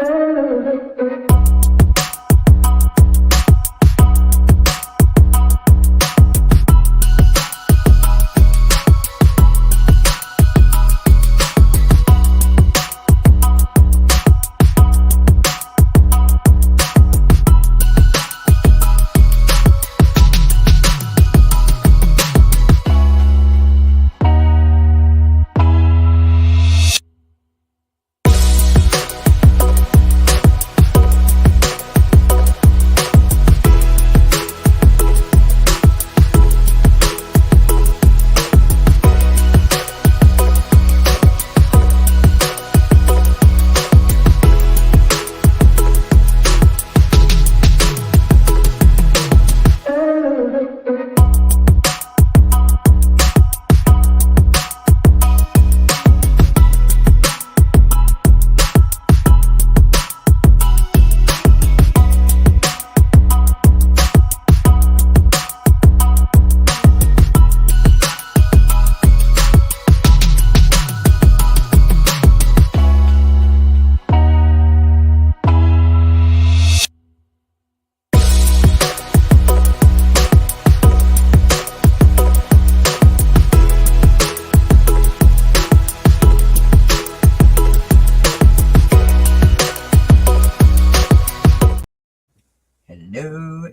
Hello,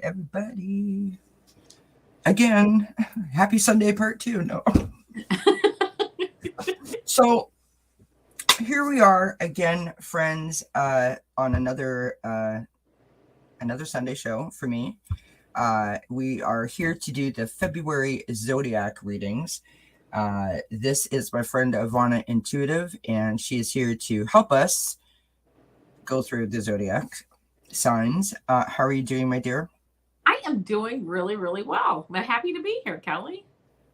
everybody. Again, happy Sunday part 2. No. So here we are again, friends, on another Sunday show for me. We are here to do the February Zodiac readings. This is my friend Ivana Intuitive, and she is here to help us go through the Zodiac signs. How are you doing, my dear? I am doing really, really well. I'm happy to be here, Kelly.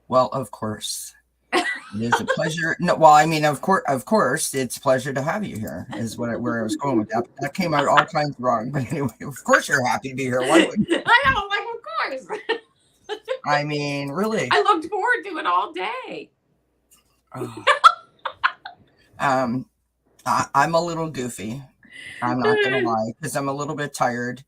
Well, of course. It is a pleasure. No, well, I mean, of course, it's a pleasure to have you here, is where I was going with that. That came out all kinds wrong. But anyway, of course you're happy to be here. Why would you? I know, like, of course. I mean, really. I looked forward to it all day. I'm a little goofy. I'm not gonna lie, because I'm a little bit tired.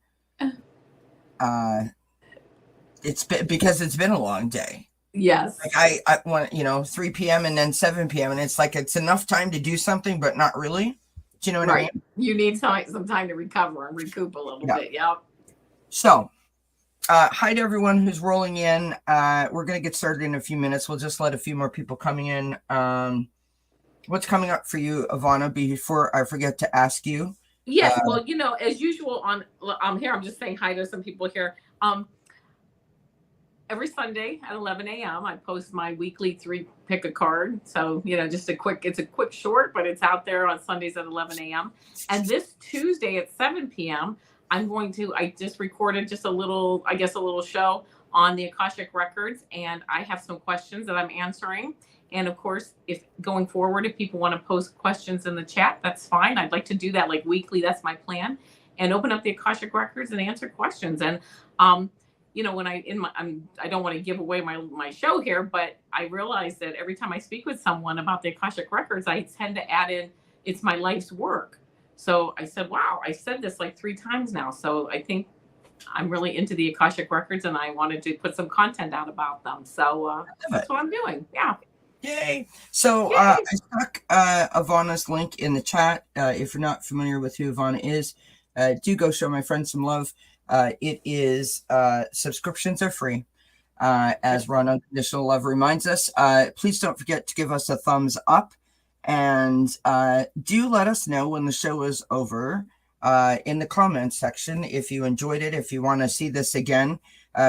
It's been a long day. Yes. Like I want 3 p.m. and then 7 p.m. and it's like it's enough time to do something, but not really. Do you know what I mean? You need some time to recover and recoup a little bit. Yep. So, hi to everyone who's rolling in. We're gonna get started in a few minutes. We'll just let a few more people coming in. What's coming up for you, Ivana, before I forget to ask you? Yes, well, as usual I'm here, I'm just saying hi to some people here. Every Sunday at 11 a.m. I post my weekly 3 pick a card. So, just it's a quick short, but it's out there on Sundays at 11 a.m. And this Tuesday at 7 p.m., I just recorded just a little show on the Akashic Records, and I have some questions that I'm answering. And of course, if going forward, if people want to post questions in the chat, that's fine. I'd like to do that like weekly. That's my plan, and open up the Akashic Records and answer questions. And, when I don't want to give away my show here, but I realize that every time I speak with someone about the Akashic Records, I tend to add in, it's my life's work. So I said, wow, I said this like 3 times now. So I think I'm really into the Akashic Records, and I wanted to put some content out about them. So that's what I'm doing. Yeah. Yay. So I stuck Ivana's link in the chat. If you're not familiar with who Ivana is, do go show my friend some love. It is subscriptions are free. As Ron Unconditional Love reminds us, please don't forget to give us a thumbs up, and do let us know when the show is over in the comments section if you enjoyed it, if you want to see this again.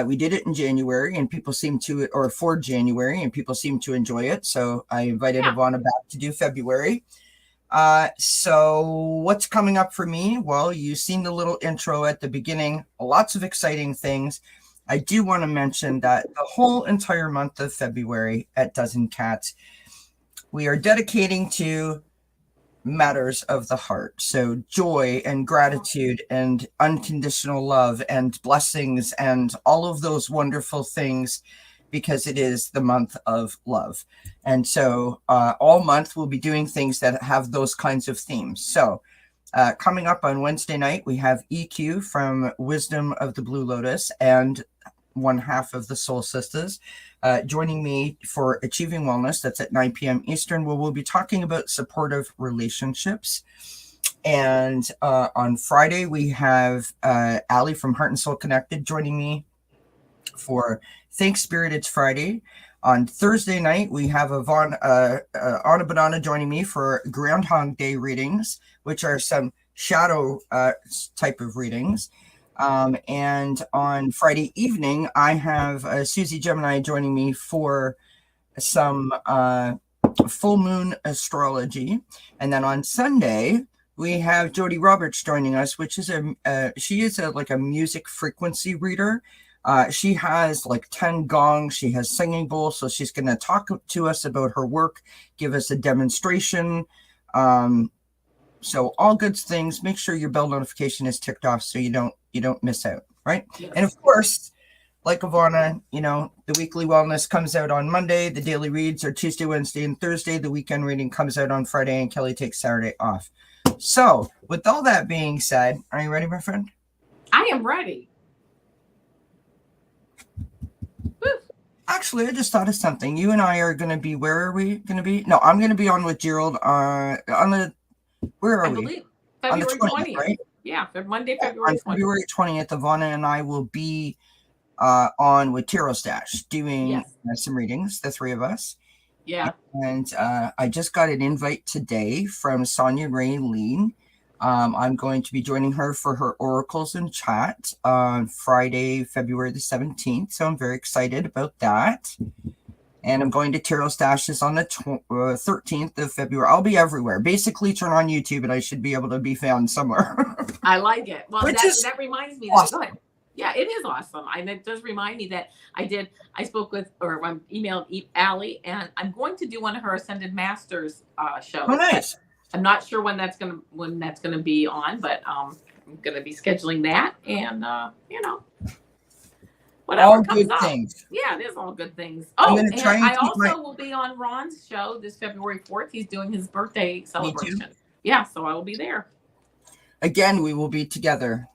We did it in January, and people seem to, or for January, and people seem to enjoy it. So I invited Ivana back to do February. So what's coming up for me? Well, you've seen the little intro at the beginning. Lots of exciting things. I do want to mention that the whole entire month of February at Dozen Cats, we are dedicating to matters of the heart. So joy and gratitude and unconditional love and blessings and all of those wonderful things, because it is the month of love. And so all month we'll be doing things that have those kinds of themes. So Coming up on Wednesday night, we have EQ from Wisdom of the Blue Lotus and one half of the Soul Sisters joining me for Achieving Wellness. That's at 9 p.m. Eastern, where we'll be talking about supportive relationships. And on Friday, we have Allie from Heart and Soul Connected joining me for Thanks Spirit It's Friday. On Thursday night, we have Anna Banana joining me for Groundhog Day readings, which are some shadow type of readings. And on Friday evening, I have Susie Gemini joining me for some full moon astrology. And then on Sunday, we have Jody Roberts joining us, which is she is like a music frequency reader. She has like 10 gongs. She has singing bowls. So she's going to talk to us about her work, give us a demonstration. So all good things. Make sure your bell notification is ticked off so you don't miss out, right? Yes. And of course, like Ivana, the weekly wellness comes out on Monday. The daily reads are Tuesday, Wednesday, and Thursday. The weekend reading comes out on Friday, and Kelly takes Saturday off. So with all that being said, are you ready, my friend? I am ready. Actually, I just thought of something. You and I are going to be, where are we going to be? No, I'm going to be on with Gerald where are we? February on the 20th, right? Yeah, Monday, February 20th. On February 20th, Ivana and I will be on with Tarot Stash doing some readings, the three of us. Yeah. And I just got an invite today from Sonia Ray Lean. I'm going to be joining her for her Oracles and Chat on Friday, February the 17th. So I'm very excited about that. And I'm going to Tarot Stashes on the 13th of February. I'll be everywhere. Basically, turn on YouTube and I should be able to be found somewhere. I like it. Well, that reminds me. Awesome. Go ahead. Yeah, it is awesome. And it does remind me that I spoke with, or I emailed Allie, and I'm going to do one of her Ascended Masters shows. Oh, nice. I'm not sure when that's gonna be on, but I'm gonna be scheduling that, and whatever all comes good up. Things. Yeah, it is all good things. Oh, and I also will be on Ron's show this February 4th. He's doing his birthday celebration. Yeah, so I will be there. Again, we will be together.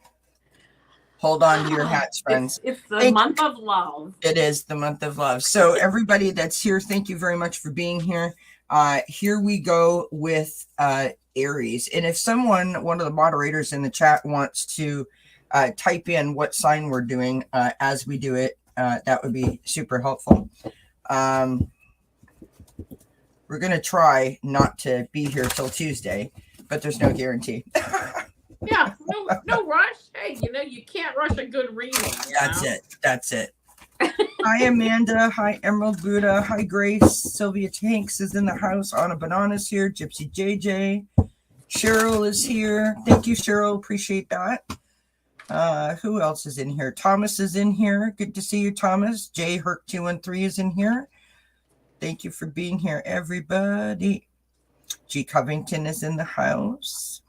Hold on to your hats, friends. It's the month of love. It is the month of love. So everybody that's here, thank you very much for being here. Here we go with Aries. And if one of the moderators in the chat wants to type in what sign we're doing as we do it, that would be super helpful. We're going to try not to be here till Tuesday, but there's no guarantee. Yeah, no rush. Hey, you can't rush a good reading. That's it. Hi, Amanda. Hi, Emerald Buddha. Hi, Grace. Sylvia Tanks is in the house. Anna Banana's here. Gypsy JJ. Cheryl is here. Thank you, Cheryl. Appreciate that. Who else is in here? Thomas is in here. Good to see you, Thomas. J Herc 213 is in here. Thank you for being here, everybody. G Covington is in the house.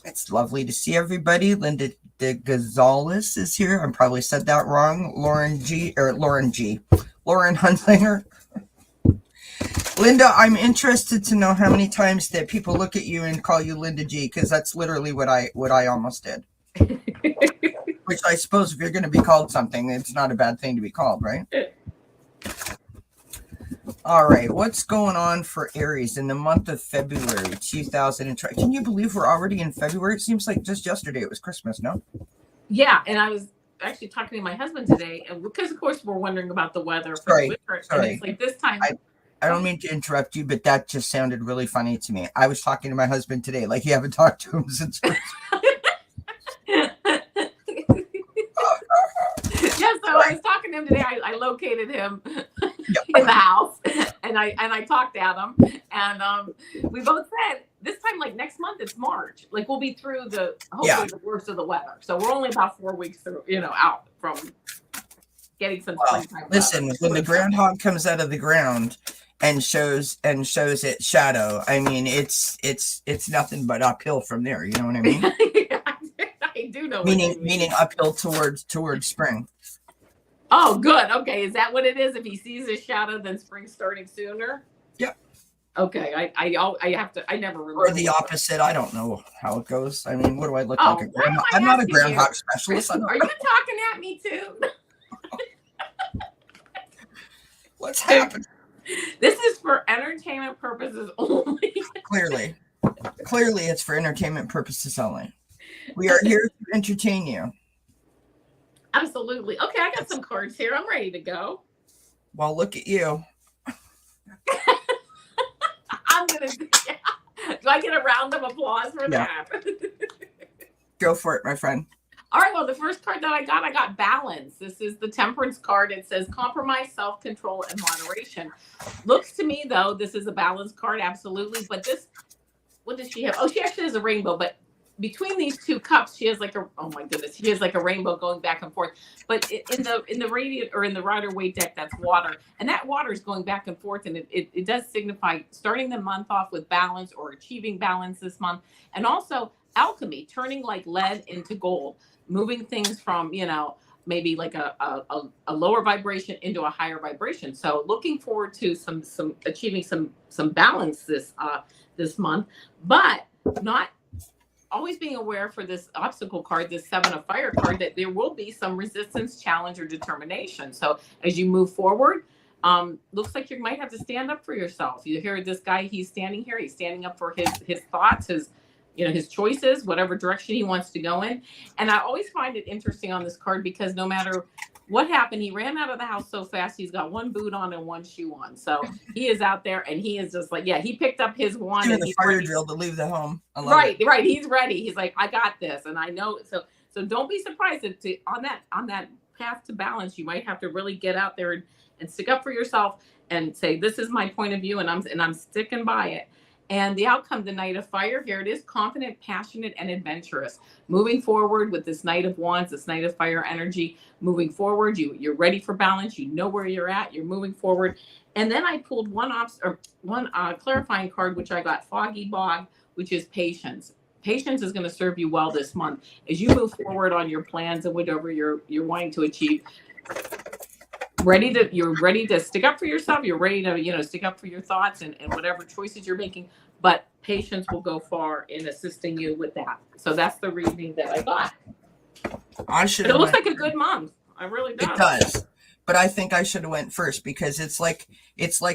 It's lovely to see everybody. Linda de Gonzalez is here. I probably said that wrong. Lauren Huntlinger. Linda, I'm interested to know how many times that people look at you and call you Linda G, because that's literally what I almost did. Which I suppose if you're going to be called something, it's not a bad thing to be called, right? All right, what's going on for Aries in the month of February 2020? Can you believe we're already in February? It seems like just yesterday it was Christmas, no? Yeah, and I was actually talking to my husband today, and because of course we're wondering about the weather for the winter. And it's like this time. I don't mean to interrupt you, but that just sounded really funny to me. I was talking to my husband today, like you haven't talked to him since Christmas. Yeah, so I was talking to him today. I located him in the house, and I talked at him, and we both said this time, like next month, it's March. Like we'll be through hopefully the worst of the weather. So we're only about 4 weeks through, out from getting some springtime. Listen, when the groundhog comes out of the ground and shows its shadow, I mean, it's nothing but uphill from there. You know what I mean? I do know. Meaning uphill towards spring. Oh, good. Okay, is that what it is? If he sees his shadow, then spring's starting sooner. Yep. Okay, I have to. I never remember. Or the opposite. I don't know how it goes. I mean, what do I look like? A Why am groundhog? I I'm not a asking groundhog you? specialist. I don't Are know you talking at me too? what's happening. This is for entertainment purposes only. Clearly, it's for entertainment purposes only. We are here to entertain you. Absolutely. Okay, I got some cards here. I'm ready to go. Well, look at you. I'm gonna. Yeah. Do I get a round of applause for that? Go for it, my friend. All right. Well, the first card that I got balance. This is the Temperance card. It says compromise, self-control, and moderation. Looks to me though, this is a balance card, absolutely. But this, what does she have? Oh, she actually has a rainbow, but between these two cups, she has like a, oh my goodness, she has like a rainbow going back and forth. But in the radiant or in the Rider Waite deck, that's water, and that water is going back and forth, and it does signify starting the month off with balance or achieving balance this month, and also alchemy, turning like lead into gold, moving things from maybe like a lower vibration into a higher vibration. So looking forward to some achieving some balance this month, but not always being aware for this obstacle card, this 7 of Fire card, that there will be some resistance, challenge, or determination. So as you move forward, looks like you might have to stand up for yourself. You hear this guy, he's standing here, he's standing up for his thoughts, his choices, whatever direction he wants to go in. And I always find it interesting on this card because no matter what happened, he ran out of the house so fast. He's got one boot on and one shoe on. So he is out there and he is just like, yeah, he picked up his wand. Doing the fire drill to leave the home. Right. He's ready. He's like, I got this. And I know. So don't be surprised if on that path to balance, you might have to really get out there and stick up for yourself and say, this is my point of view and I'm sticking by it. And the outcome, the Knight of Fire, here it is, confident, passionate, and adventurous. Moving forward with this Knight of Wands, this Knight of Fire energy, moving forward, you're ready for balance. You know where you're at. You're moving forward. And then I pulled one clarifying card, which I got Foggy Bog, which is patience. Patience is going to serve you well this month as you move forward on your plans and whatever you're wanting to achieve. You're ready to stick up for yourself. You're ready to, stick up for your thoughts and whatever choices you're making. But patience will go far in assisting you with that. So that's the reading that I got. It looks like a good month. I really does. It does. But I think I should have went first because it's like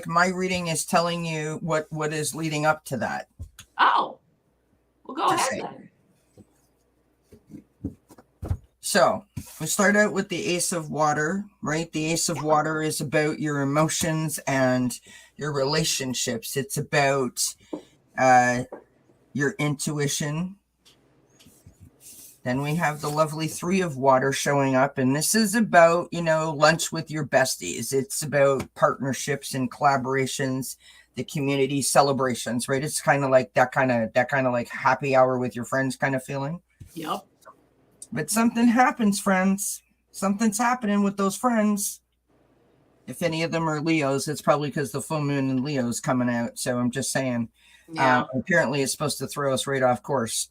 my reading is telling you what is leading up to that. Oh, well, go ahead then. So we start out with the Ace of Water, right? The Ace of Water is about your emotions and your relationships. It's about your intuition. Then we have the lovely Three of Water showing up, and this is about, lunch with your besties. It's about partnerships and collaborations, the community celebrations, right? It's kind of like that kind of like happy hour with your friends kind of feeling. Yep. But something happens, friends. Something's happening with those friends. If any of them are Leos, it's probably because the full moon in Leo is coming out. So I'm just saying. Yeah. Apparently, it's supposed to throw us right off course.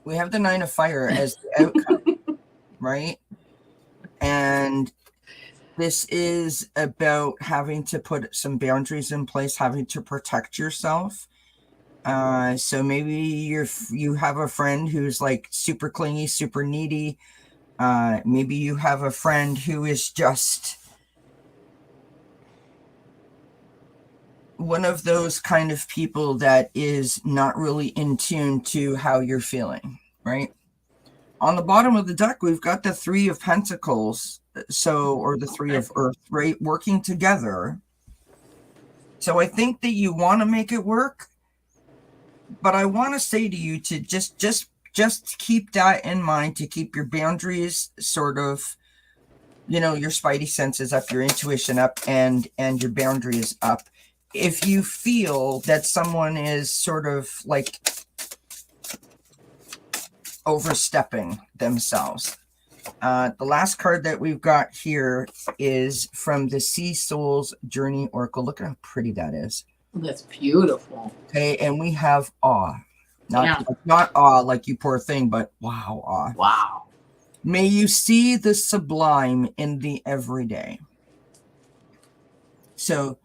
We have the Nine of Fire as the outcome, right? And this is about having to put some boundaries in place, having to protect yourself. So maybe you have a friend who's like super clingy, super needy. Maybe you have a friend who is just one of those kind of people that is not really in tune to how you're feeling, right? On the bottom of the deck, we've got the Three of Pentacles, or the Three of Earth, right? Working together. So I think that you want to make it work. But I want to say to you to just keep that in mind, to keep your boundaries sort of, your spidey senses up, your intuition up, and your boundaries up. If you feel that someone is sort of like overstepping themselves. The last card that we've got here is from the Sea Soul's Journey Oracle. Look at how pretty that is. That's beautiful. Okay, and we have awe. Not awe like you poor thing, but wow, awe. Wow. May you see the sublime in the everyday. So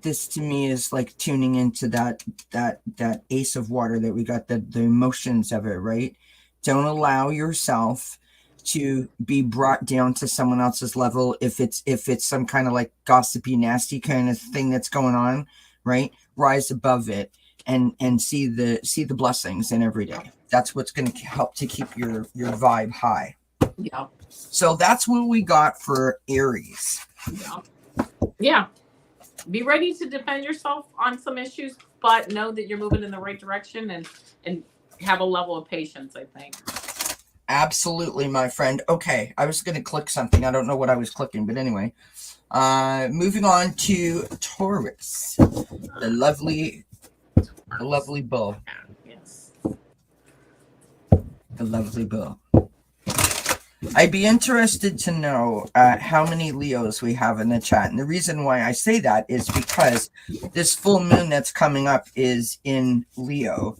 this to me is like tuning into that ace of water that we got, the emotions of it, right? Don't allow yourself to be brought down to someone else's level if it's some kind of like gossipy, nasty kind of thing that's going on, right? Rise above it and see the blessings in every day. That's what's going to help to keep your vibe high. Yeah. So that's what we got for Aries. Yeah. Be ready to defend yourself on some issues, but know that you're moving in the right direction and have a level of patience, I think. Absolutely, my friend. Okay, I was going to click something. I don't know what I was clicking, but anyway. Moving on to Taurus, the lovely bull. Yes. The lovely bull. I'd be interested to know how many Leos we have in the chat. And the reason why I say that is because this full moon that's coming up is in Leo.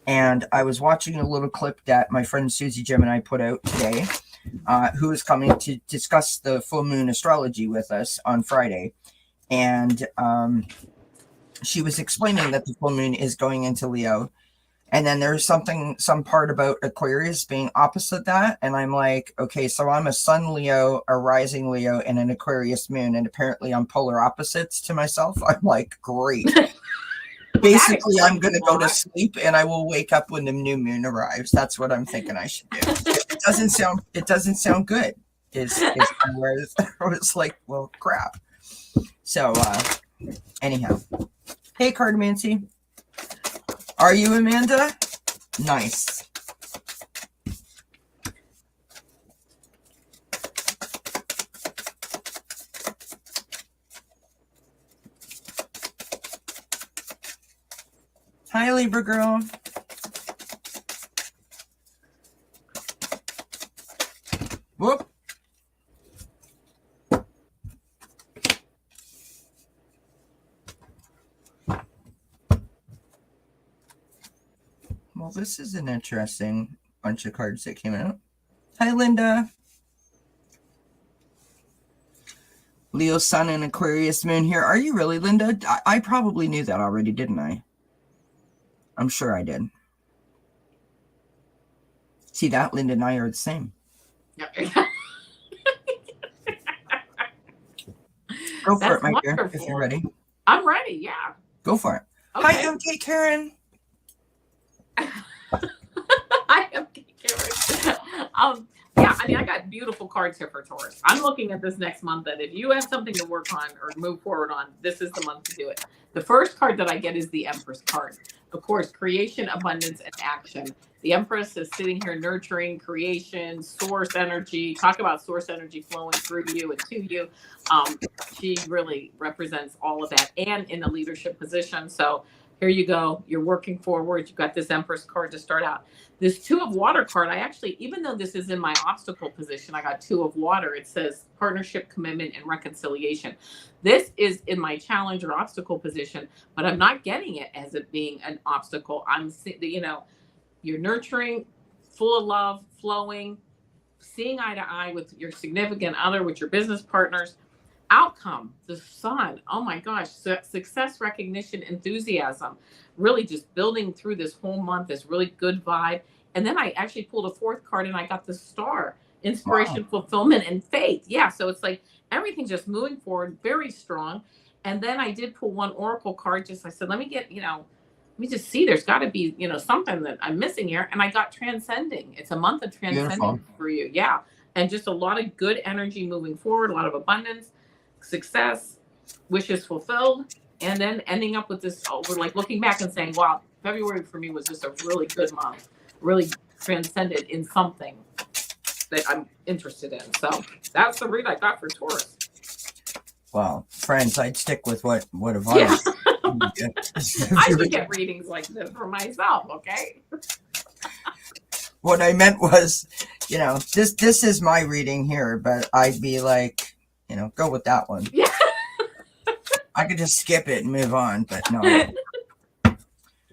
And I was watching a little clip that my friend Susie Gemini put out today, who is coming to discuss the full moon astrology with us on Friday. And she was explaining that the full moon is going into Leo. And then there's some part about Aquarius being opposite that. And I'm like, okay, so I'm a sun Leo, a rising Leo, and an Aquarius moon. And apparently I'm polar opposites to myself. I'm like, great. Basically, I'm going to go to sleep and I will wake up when the new moon arrives. That's what I'm thinking I should do. It doesn't sound good. Is where I was like, well, crap. So anyhow. Hey, Cardamancy. Are you Amanda? Nice. Hi, Libra girl. Whoop. Well, this is an interesting bunch of cards that came out. Hi, Linda. Leo Sun and Aquarius Moon here. Are you really, Linda? I probably knew that already, didn't I? I'm sure I did. See that? Linda and I are the same. Go for it, my dear, if you're ready. I'm ready, yeah. Go for it. Okay. Hi, MK Karen. Hi, MK Karen. Yeah, I mean, I got beautiful cards here for Taurus. I'm looking at this next month that if you have something to work on or move forward on, this is the month to do it. The first card that I get is the Empress card. Of course, creation, abundance, and action. The Empress is sitting here nurturing creation, source energy. Talk about source energy flowing through you and to you. She really represents all of that and in a leadership position. So here you go. You're working forward. You've got this Empress card to start out. This Two of Water card, I actually, even though this is in my obstacle position, I got Two of Water. It says partnership, commitment, and reconciliation. This is in my challenge or obstacle position, but I'm not getting it as it being an obstacle. I'm, you're nurturing, full of love, flowing, seeing eye to eye with your significant other, with your business partners. Outcome, the sun, oh my gosh, success, recognition, enthusiasm, really just building through this whole month, this really good vibe. And then I actually pulled a fourth card and I got the star, inspiration, wow, fulfillment, and faith. Yeah, so it's like everything just moving forward, very strong. And then I did pull one oracle card. I said, let me get, let me just see, there's got to be, something that I'm missing here. And I got transcending. It's a month of transcending. Beautiful. For you. Yeah. And just a lot of good energy moving forward, a lot of abundance, success, wishes fulfilled, and then ending up with this, we're like looking back and saying, wow, February for me was just a really good month, really transcended in something that I'm interested in. So that's the read I got for Taurus. Well, friends, I'd stick with what Ivana. Yeah. I should get readings like this for myself, okay? What I meant was, this is my reading here, but I'd be like, go with that one. Yeah. I could just skip it and move on, but no.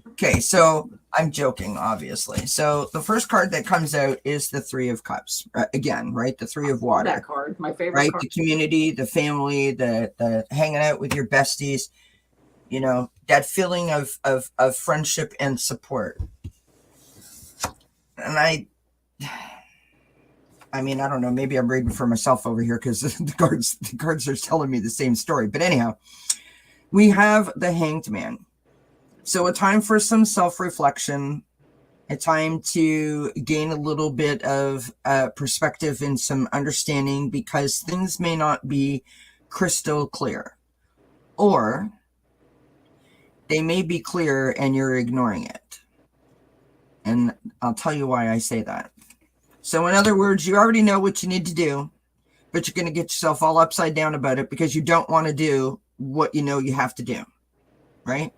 Okay, so I'm joking, obviously. So the first card that comes out is the Three of Cups. Again, right? The Three of Water. That card, my favorite right? card. The community, the family, the hanging out with your besties. you know, that feeling of friendship and support. And I mean, I don't know, maybe I'm reading for myself over here because the cards are telling me the same story. But anyhow, we have the Hanged Man. So a time for some self-reflection, a time to gain a little bit of perspective and some understanding, because things may not be crystal clear, or they may be clear and you're ignoring it. And I'll tell you why I say that. So in other words, you already know what you need to do, but you're going to get yourself all upside down about it because you don't want to do what you know you have to do, right?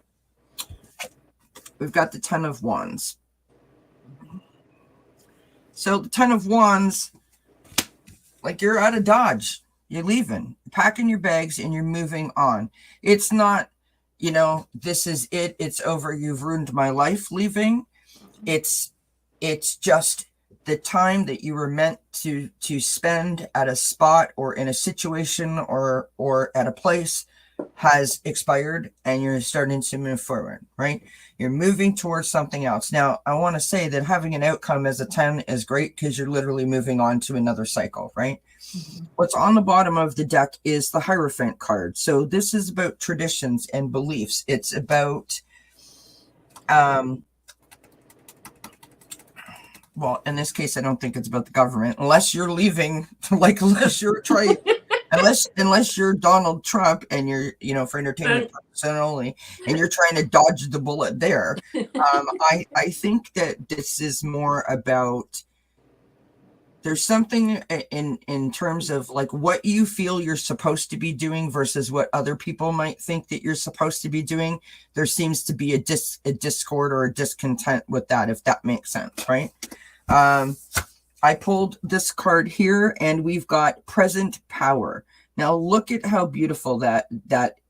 We've got the Ten of Wands. So the Ten of Wands, like, you're out of Dodge. You're leaving, packing your bags, and you're moving on. It's not, you know, this is it. It's over. You've ruined my life leaving. It's just the time that you were meant to spend at a spot or in a situation or at a place has expired, and you're starting to move forward, right? You're moving towards something else. Now, I want to say that having an outcome as a 10 is great because you're literally moving on to another cycle, right? Mm-hmm. What's on the bottom of the deck is the Hierophant card. So this is about traditions and beliefs. It's about, well, in this case, I don't think it's about the government, unless you're leaving, like, unless you're trying... Unless you're Donald Trump and you're, you know, for entertainment purposes only, and you're trying to dodge the bullet there. I think that this is more about, there's something in terms of like what you feel you're supposed to be doing versus what other people might think that you're supposed to be doing. There seems to be a discord or a discontent with that, if that makes sense, right? I pulled this card here, and we've got Present Power. Now look at how beautiful that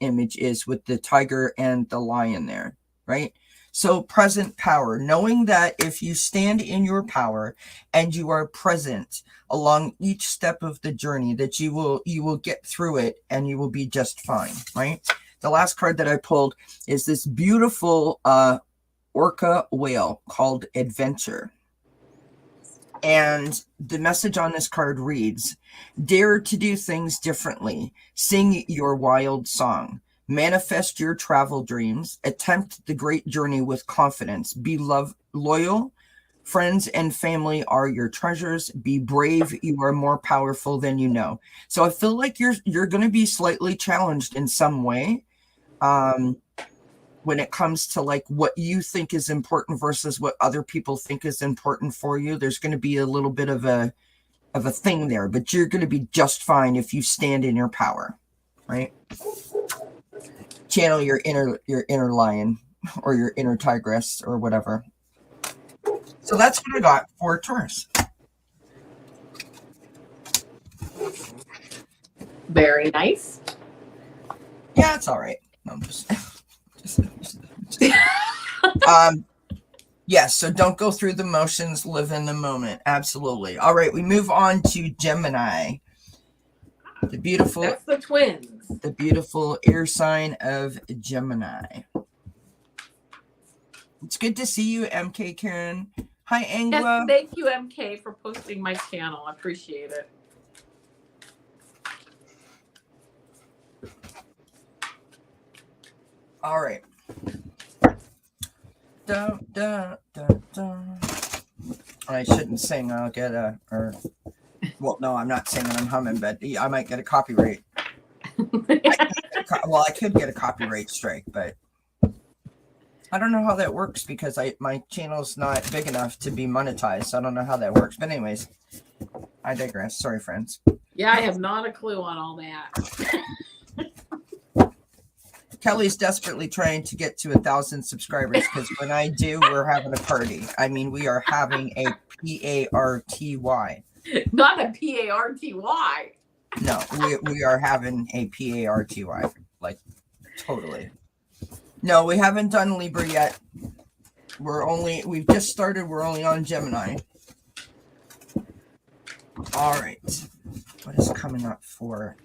image is with the tiger and the lion there, right? So present power, knowing that if you stand in your power and you are present along each step of the journey, that you will get through it and you will be just fine, right? The last card that I pulled is this beautiful orca whale called Adventure. And the message on this card reads, dare to do things differently. Sing your wild song. Manifest your travel dreams. Attempt the great journey with confidence. Be loyal. Friends and family are your treasures. Be brave. You are more powerful than you know. So I feel like you're going to be slightly challenged in some way. When it comes to like what you think is important versus what other people think is important for you, there's going to be a little bit of a thing there, but you're going to be just fine if you stand in your power, right? Channel your inner lion or your inner tigress or whatever. So that's what I got for Taurus. Very nice. Yeah, it's all right. No, I'm just yes, so don't go through the motions, live in the moment. Absolutely. All right, we move on to Gemini. The beautiful, that's the twins. The beautiful air sign of Gemini. It's good to see you, MK Karen. Hi, Angela. Yes, thank you, MK, for posting my channel. I appreciate it. All right. Da, da, da, da. I shouldn't sing. I'll get well, no, I'm not singing. I'm humming, but I might get a copyright. I could get a copyright strike, but I don't know how that works because my channel's not big enough to be monetized. So I don't know how that works. But anyways, I digress. Sorry, friends. Yeah, I have not a clue on all that. Kelly's desperately trying to get to 1,000 subscribers because when I do, we're having a party. I mean, we are having a PARTY. Not a PARTY. No, we are having a PARTY. Like, totally. No, we haven't done Libra yet. We've just started. We're only on Gemini. All right. What is coming up for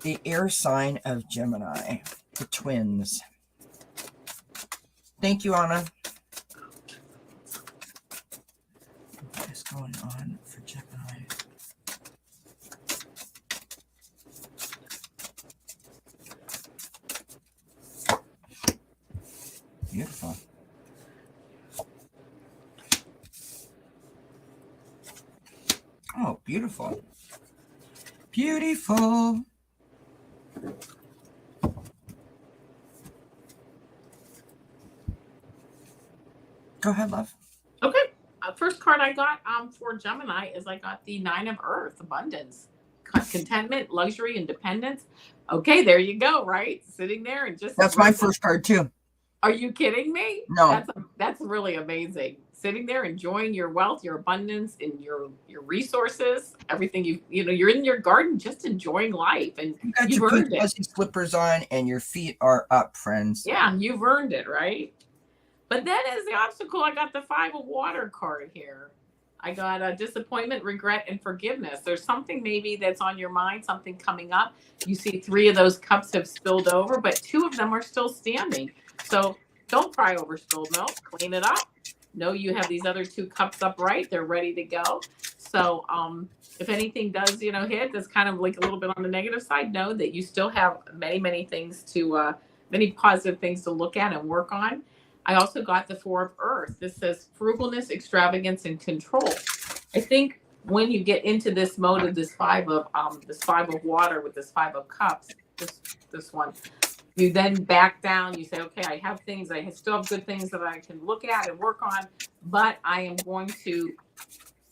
the air sign of Gemini? the twins. Thank you, Anna. What is going on for Gemini? Beautiful. Oh, beautiful. Beautiful. Go ahead, love. Okay. First card I got for Gemini is I got the Nine of Earth, abundance, contentment, luxury, independence. Okay, there you go, right? Sitting there and just. That's my first card too. Are you kidding me? No. That's really amazing. Sitting there enjoying your wealth, your abundance, and your resources, everything you're in your garden just enjoying life, and You got you've your earned pink it. fuzzy slippers on and your feet are up, friends. Yeah, you've earned it, right? But then as the obstacle, I got the Five of Water card here. I got a disappointment, regret, and forgiveness. There's something maybe that's on your mind, something coming up. You see 3 of those cups have spilled over, but 2 of them are still standing. So don't cry over spilled milk. Clean it up. Know you have these other 2 cups upright. They're ready to go. So if anything does, hit that's kind of like a little bit on the negative side, know that you still have many, many things to, many positive things to look at and work on. I also got the Four of Earth. This says frugalness, extravagance, and control. I think when you get into this mode of this five of water with this 5 of cups, this one, you then back down. You say, okay, I have things. I still have good things that I can look at and work on, but I am going to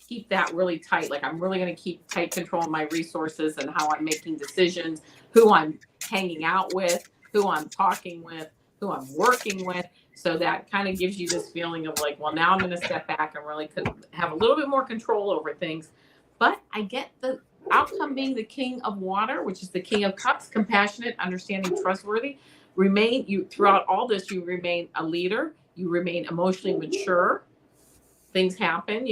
keep that really tight. Like I'm really going to keep tight control of my resources and how I'm making decisions, who I'm hanging out with, who I'm talking with, who I'm working with. So that kind of gives you this feeling of like, well, now I'm going to step back and really have a little bit more control over things. But I get the outcome being the King of Water, which is the King of Cups, compassionate, understanding, trustworthy. Throughout all this, you remain a leader. You remain emotionally mature. Things happen,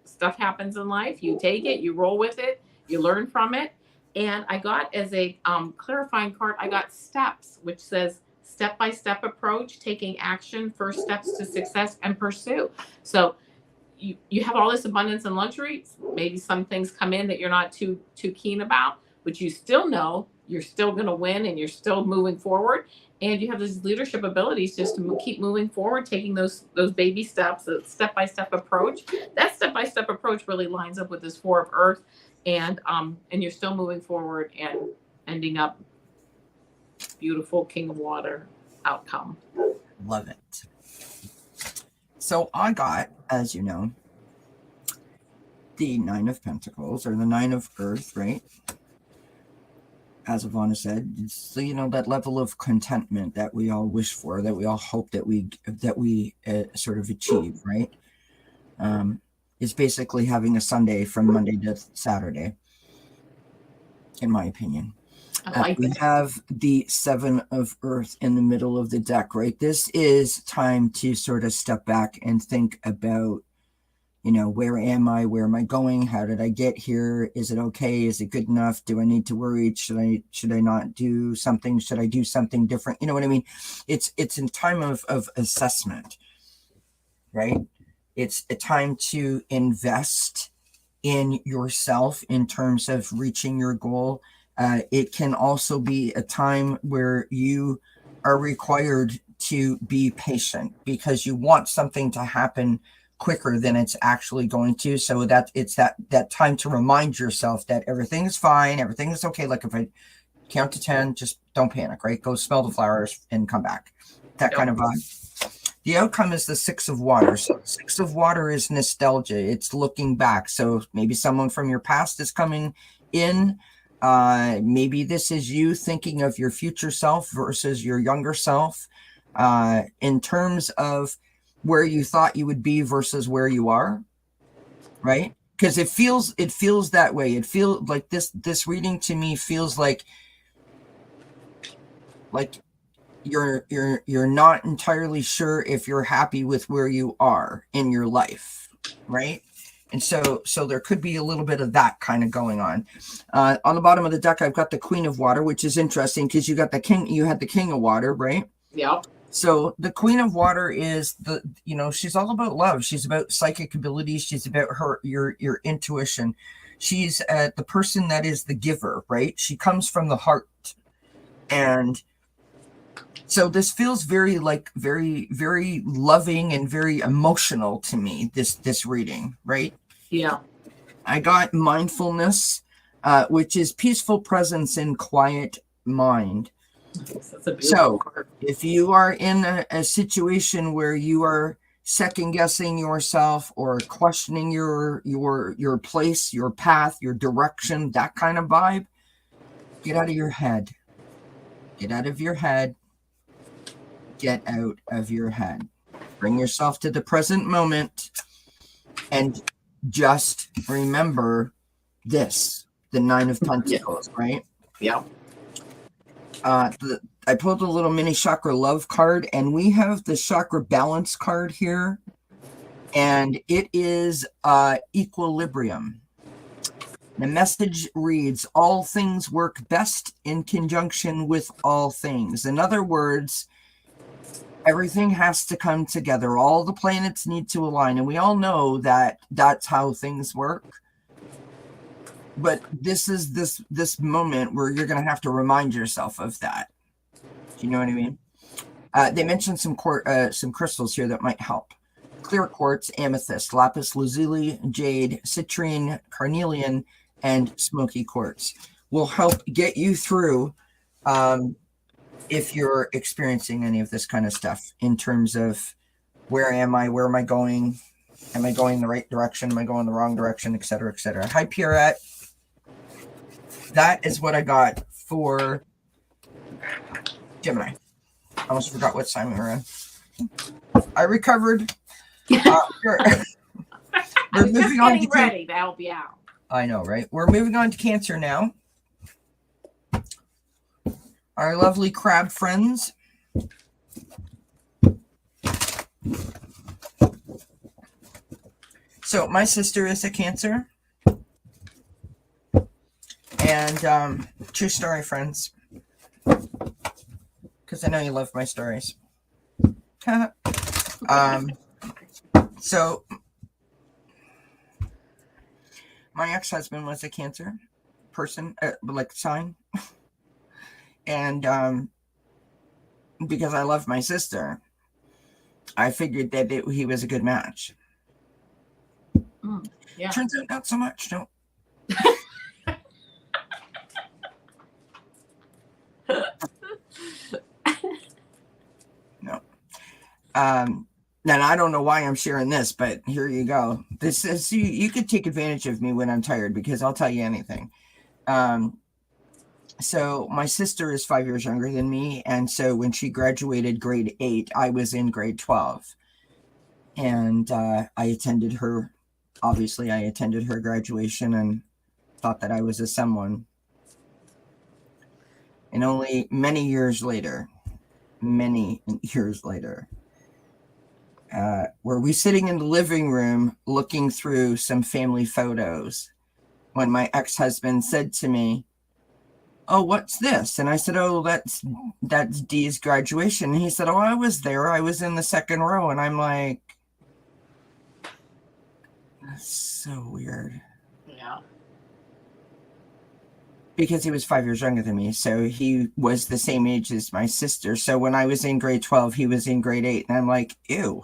stuff happens in life. You take it, you roll with it, you learn from it. And I got as a clarifying card, I got steps, which says step-by-step approach, taking action, first steps to success, and pursue. So you have all this abundance and luxury. Maybe some things come in that you're not too keen about, but you still know you're still going to win and you're still moving forward. And you have these leadership abilities just to keep moving forward, taking those baby steps, the step-by-step approach. That step-by-step approach really lines up with this Four of Earth, and you're still moving forward and ending up beautiful King of Water outcome. Love it. So I got, as you know, the 9 of Pentacles, or the 9 of Earth, right? As Ivana said, it's, that level of contentment that we all wish for, that we all hope that we sort of achieve, right? It's basically having a Sunday from Monday to Saturday, in my opinion. We have the 7 of Earth in the middle of the deck, right? This is time to sort of step back and think about, where am I? Where am I going? How did I get here? Is it okay? Is it good enough? Do I need to worry? Should I not do something? Should I do something different? You know what I mean? It's in time of assessment, right? It's a time to invest in yourself in terms of reaching your goal. It can also be a time where you are required to be patient because you want something to happen quicker than it's actually going to. So that it's that time to remind yourself that everything is fine, everything is okay. Like if I count to 10, just don't panic, right? Go smell the flowers and come back. That kind of vibe. The outcome is the 6 of Water. So 6 of Water is nostalgia. It's looking back. So maybe someone from your past is coming in. Maybe this is you thinking of your future self versus your younger self, in terms of where you thought you would be versus where you are, right? Because it feels that way. It feels like this reading to me feels like you're not entirely sure if you're happy with where you are in your life, right? And so there could be a little bit of that kind of going on. On the bottom of the deck, I've got the Queen of Water, which is interesting because you had the King of Water, right? Yep. So the Queen of Water is she's all about love. She's about psychic abilities. She's about your intuition. She's the person that is the giver, right? She comes from the heart. And so this feels very very loving and very emotional to me, this reading, right? Yeah. I got mindfulness, which is peaceful presence in quiet mind. So if you are in a situation where you are second guessing yourself or questioning your place, your path, your direction, that kind of vibe, get out of your head. Get out of your head. Get out of your head. Bring yourself to the present moment and just remember this, the Nine of Pentacles, right? Yeah. I pulled a little mini chakra love card, and we have the chakra balance card here, and it is equilibrium. The message reads, all things work best in conjunction with all things. In other words, everything has to come together. All the planets need to align, and we all know that that's how things work. But this is this moment where you're going to have to remind yourself of that. Do you know what I mean? They mentioned some crystals here that might help. Clear quartz, amethyst, lapis lazuli, jade, citrine, carnelian, and smoky quartz will help get you through if you're experiencing any of this kind of stuff in terms of where am I going? Am I going the right direction? Am I going the wrong direction? Et cetera, et cetera. Hi, Pierrette. That is what I got for Gemini. I almost forgot what sign we were in. I recovered. We're moving on to ready to help you out. I know, right? We're moving on to Cancer now. Our lovely crab friends. So my sister is a Cancer. And true story, friends. Because I know you love my stories. So my ex-husband was a Cancer person, like sign. And because I love my sister, I figured that he was a good match. Yeah. Turns out not so much, no. No. And I don't know why I'm sharing this, but here you go. This is you could take advantage of me when I'm tired, because I'll tell you anything. So my sister is 5 years younger than me, and so when she graduated grade 8, I was in grade 12, and I attended her graduation and thought that I was a someone. And only many years later, were we sitting in the living room looking through some family photos when my ex-husband said to me, "Oh, what's this?" And I said, "Oh, that's Dee's graduation." And he said, "Oh, I was there. I was in the second row." And I'm like, that's so weird. Yeah. Because he was 5 years younger than me. So he was the same age as my sister. So when I was in grade 12, he was in grade 8. And I'm like, ew.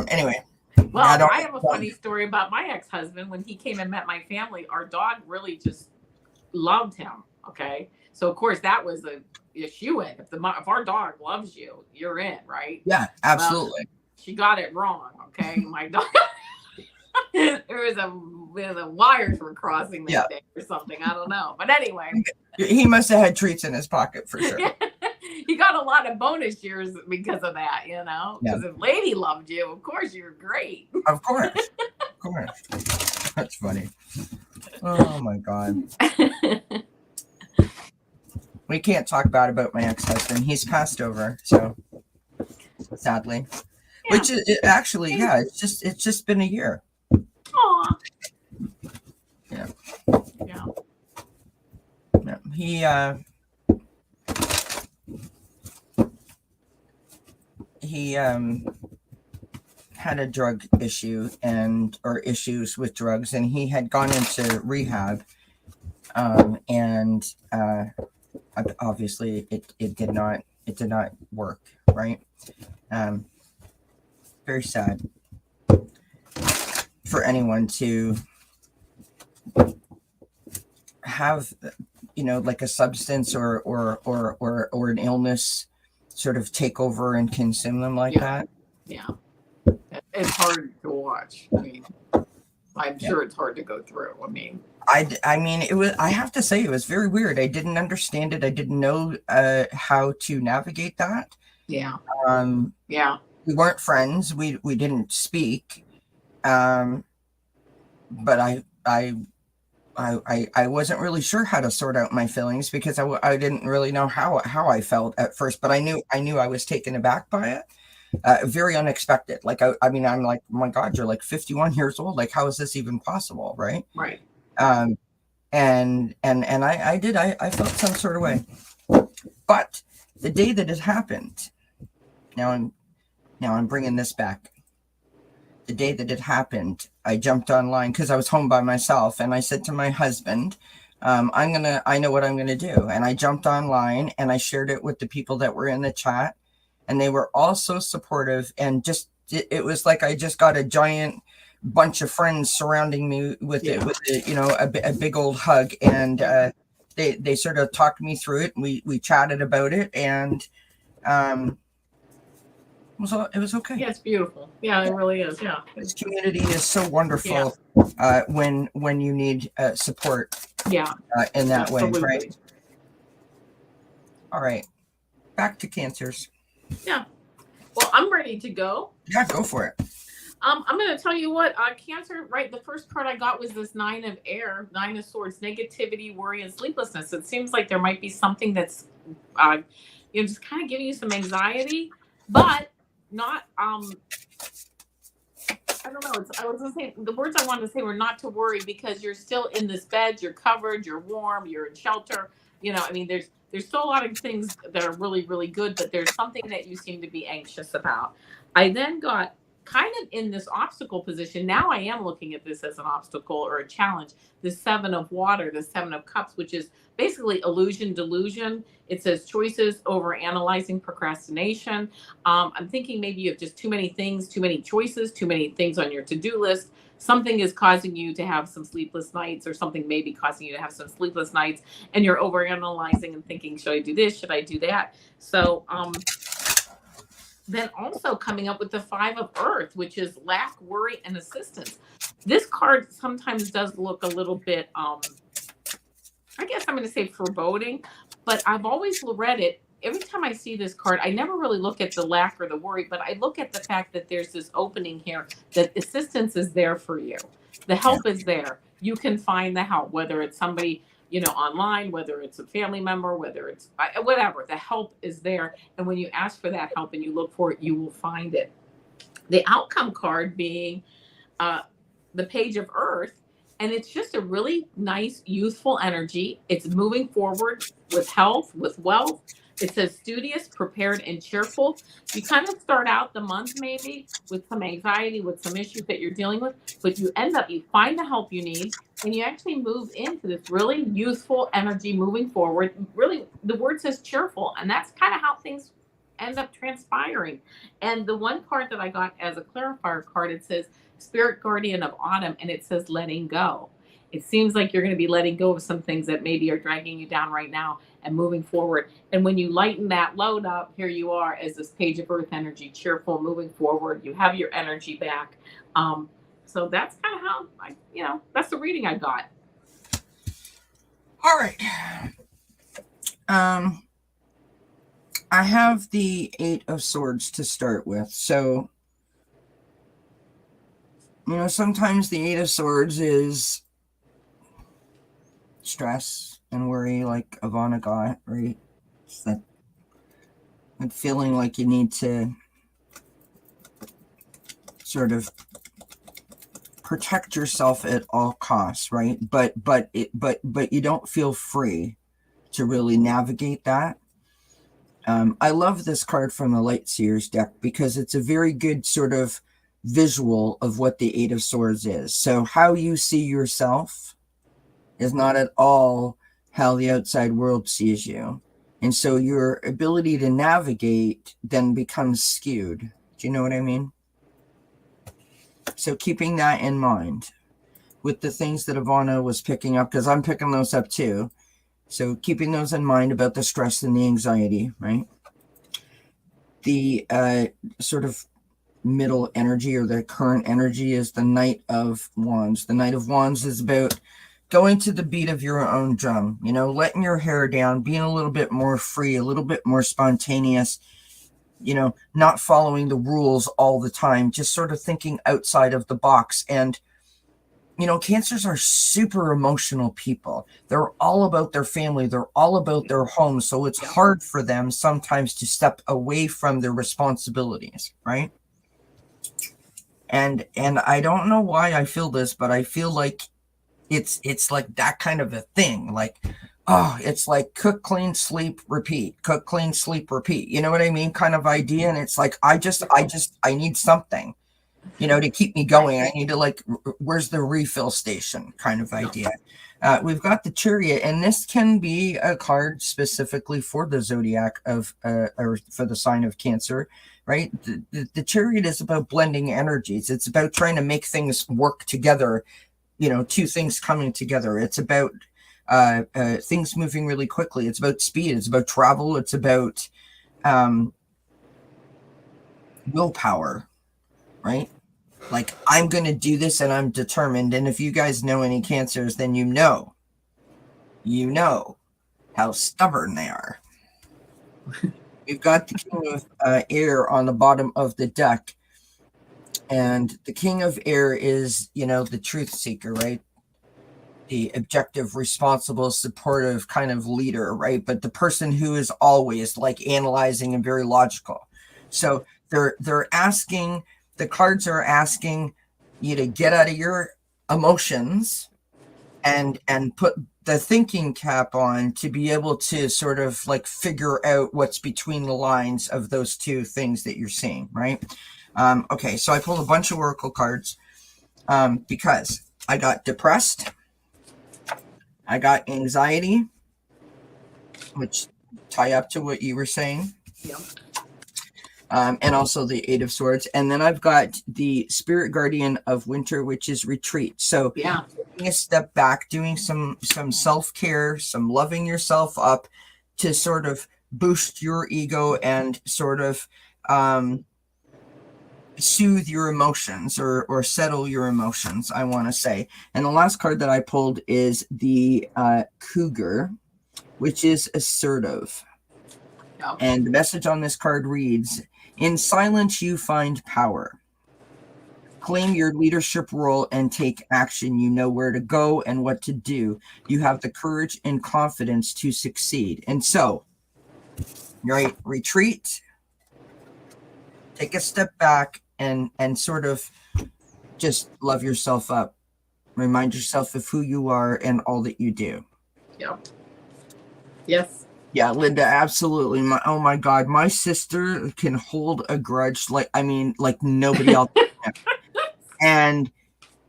Anyway. Well, I have a funny story about my ex-husband. When he came and met my family, our dog really just loved him. Okay. So of course that was a shoe-in. If our dog loves you, you're in, right? Yeah, absolutely. Well, she got it wrong. Okay. My dog, there was a wires were crossing that day or something. I don't know. But anyway. He must have had treats in his pocket for sure. He got a lot of bonus years because of that, you know? Because if Lady loved you, of course you're great. Of course. Of course. That's funny. Oh my God. We can't talk bad about my ex-husband. He's passed over, so sadly. Yeah. Which it actually, yeah, it's just been a year. Aw. Yeah. Yeah. Yeah. He had a drug issue or issues with drugs, and he had gone into rehab, and obviously it did not work, right? Very sad for anyone to have, like a substance or an illness sort of take over and consume them like that. Yeah. It's hard to watch. I mean, I'm sure it's hard to go through. I mean, it was, I have to say, it was very weird. I didn't understand it. I didn't know how to navigate that. Yeah. Yeah. We weren't friends. We didn't speak. But I wasn't really sure how to sort out my feelings, because I didn't really know how I felt at first. But I knew I was taken aback by it. Very unexpected. Like I mean, I'm like, oh my God, you're like 51 years old. Like, how is this even possible, right? Right. And I felt some sort of way. But the day that it happened, now I'm bringing this back. The day that it happened, I jumped online because I was home by myself, and I said to my husband, I know what I'm gonna do. And I jumped online and I shared it with the people that were in the chat, and they were all so supportive, and just it was like I just got a giant bunch of friends surrounding me with a big old hug, and they sort of talked me through it, and we chatted about it, and it was okay. Yeah, it's beautiful. Yeah, it really is. Yeah, this community is so wonderful. When you need support. Yeah, in that absolutely. way, right? All right, back to Cancers. Yeah. Well, I'm ready to go. Yeah, go for it. I'm going to tell you what, Cancer, right? The first card I got was this Nine of Swords, negativity, worry, and sleeplessness. It seems like there might be something that's, just kind of giving you some anxiety, but not, I don't know. I was going to say, the words I wanted to say were not to worry, because you're still in this bed, you're covered, you're warm, you're in shelter. I mean, there's still a lot of things that are really, really good, but there's something that you seem to be anxious about. I then got kind of in this obstacle position. Now I am looking at this as an obstacle or a challenge. The Seven of Water, the Seven of Cups, which is basically illusion, delusion. It says choices, over analyzing, procrastination. I'm thinking maybe you have just too many things, too many choices, too many things on your to-do list. Something is causing you to have some sleepless nights, or something may be causing you to have some sleepless nights, and you're over analyzing and thinking, should I do this? Should I do that? So, then also coming up with the Five of Earth, which is lack, worry, and assistance. This card sometimes does look a little bit, I guess I'm going to say foreboding, but I've always read it. Every time I see this card, I never really look at the lack or the worry, but I look at the fact that there's this opening here, that assistance is there for you. The help is there. You can find the help, whether it's somebody, online, whether it's a family member, whether it's whatever, the help is there. And when you ask for that help and you look for it, you will find it. The outcome card being the Page of Earth. And it's just a really nice, youthful energy. It's moving forward with health, with wealth. It says studious, prepared, and cheerful. You kind of start out the month maybe with some anxiety, with some issues that you're dealing with, but you find the help you need, and you actually move into this really youthful energy moving forward. Really, the word says cheerful, and that's kind of how things end up transpiring. And the one card that I got as a clarifier card, it says Spirit Guardian of Autumn, and it says letting go. It seems like you're going to be letting go of some things that maybe are dragging you down right now and moving forward. And when you lighten that load up, here you are as this Page of Earth energy, cheerful, moving forward. You have your energy back. So that's kind of how that's the reading I got. All right. I have the Eight of Swords to start with. So, sometimes the Eight of Swords is stress and worry, like Ivana got, right? It's that feeling like you need to sort of protect yourself at all costs, right? But you don't feel free to really navigate that. I love this card from the Light Seers deck because it's a very good sort of visual of what the Eight of Swords is. So how you see yourself is not at all how the outside world sees you. And so your ability to navigate then becomes skewed. Do you know what I mean? So keeping that in mind with the things that Ivana was picking up, because I'm picking those up too. So keeping those in mind about the stress and the anxiety, right? The sort of middle energy or the current energy is the Knight of Wands. The Knight of Wands is about going to the beat of your own drum, you know, letting your hair down, being a little bit more free, a little bit more spontaneous, you know, not following the rules all the time, just sort of thinking outside of the box. And you know, Cancers are super emotional people. They're all about their family. They're all about their home. So it's hard for them sometimes to step away from their responsibilities, right? And I don't know why I feel this, but I feel like it's like that kind of a thing. Like, oh, it's like cook, clean, sleep, repeat. Cook, clean, sleep, repeat. You know what I mean? Kind of idea. And it's like I need something, you know, to keep me going. I need to, like, where's the refill station kind of idea. We've got the Chariot, and this can be a card specifically for the Zodiac of or for the sign of Cancer, right? The Chariot is about blending energies. It's about trying to make things work together, you know, two things coming together. It's about things moving really quickly. It's about speed. It's about travel. It's about willpower, right? Like, I'm going to do this and I'm determined. And if you guys know any Cancers, then you know how stubborn they are. We've got the King of Air on the bottom of the deck. And the King of Air is, you know, the truth seeker, right? The objective, responsible, supportive kind of leader, right? But the person who is always like analyzing and very logical. So they're asking, the cards are asking you to get out of your emotions and put the thinking cap on to be able to sort of like figure out what's between the lines of those two things that you're seeing, right? Okay, so I pulled a bunch of Oracle cards because I got depressed, I got anxiety, which tie up to what you were saying. Yeah. And also the Eight of Swords. And then I've got the Spirit Guardian of Winter, which is retreat. So taking a step back, doing some self-care, some loving yourself up to sort of boost your ego and sort of soothe your emotions or settle your emotions, I want to say. And the last card that I pulled is the Cougar, which is assertive. Yeah. And the message on this card reads, in silence you find power. Claim your leadership role and take action. You know where to go and what to do. You have the courage and confidence to succeed. And so, right, retreat, take a step back and sort of just love yourself up. Remind yourself of who you are and all that you do. Yeah. Yes. Yeah, Linda, absolutely. Oh my God, my sister can hold a grudge like nobody else can. And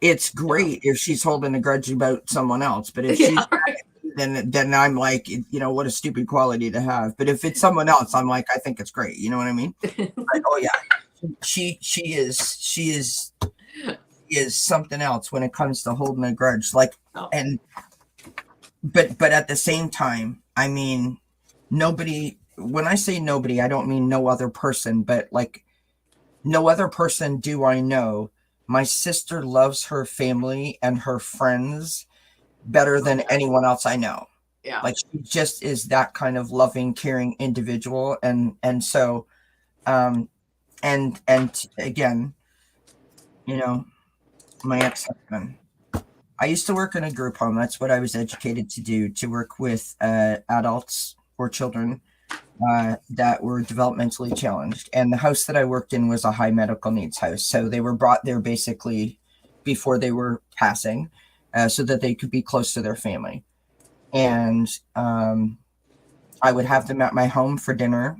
it's great if she's holding a grudge about someone else, but if she's then I'm like, you know, what a stupid quality to have. But if it's someone else, I'm like, I think it's great. You know what I mean? Like, oh yeah, she is something else when it comes to holding a grudge. Like, and but at the same time, I mean, nobody, when I say nobody, I don't mean no other person, but like no other person do I know. My sister loves her family and her friends better than anyone else I know. Yeah. Like, she just is that kind of loving, caring individual. And so, and again, you know, my ex-husband, I used to work in a group home. That's what I was educated to do, to work with adults or children that were developmentally challenged. And the house that I worked in was a high medical needs house. So they were brought there basically before they were passing, so that they could be close to their family. And I would have them at my home for dinner.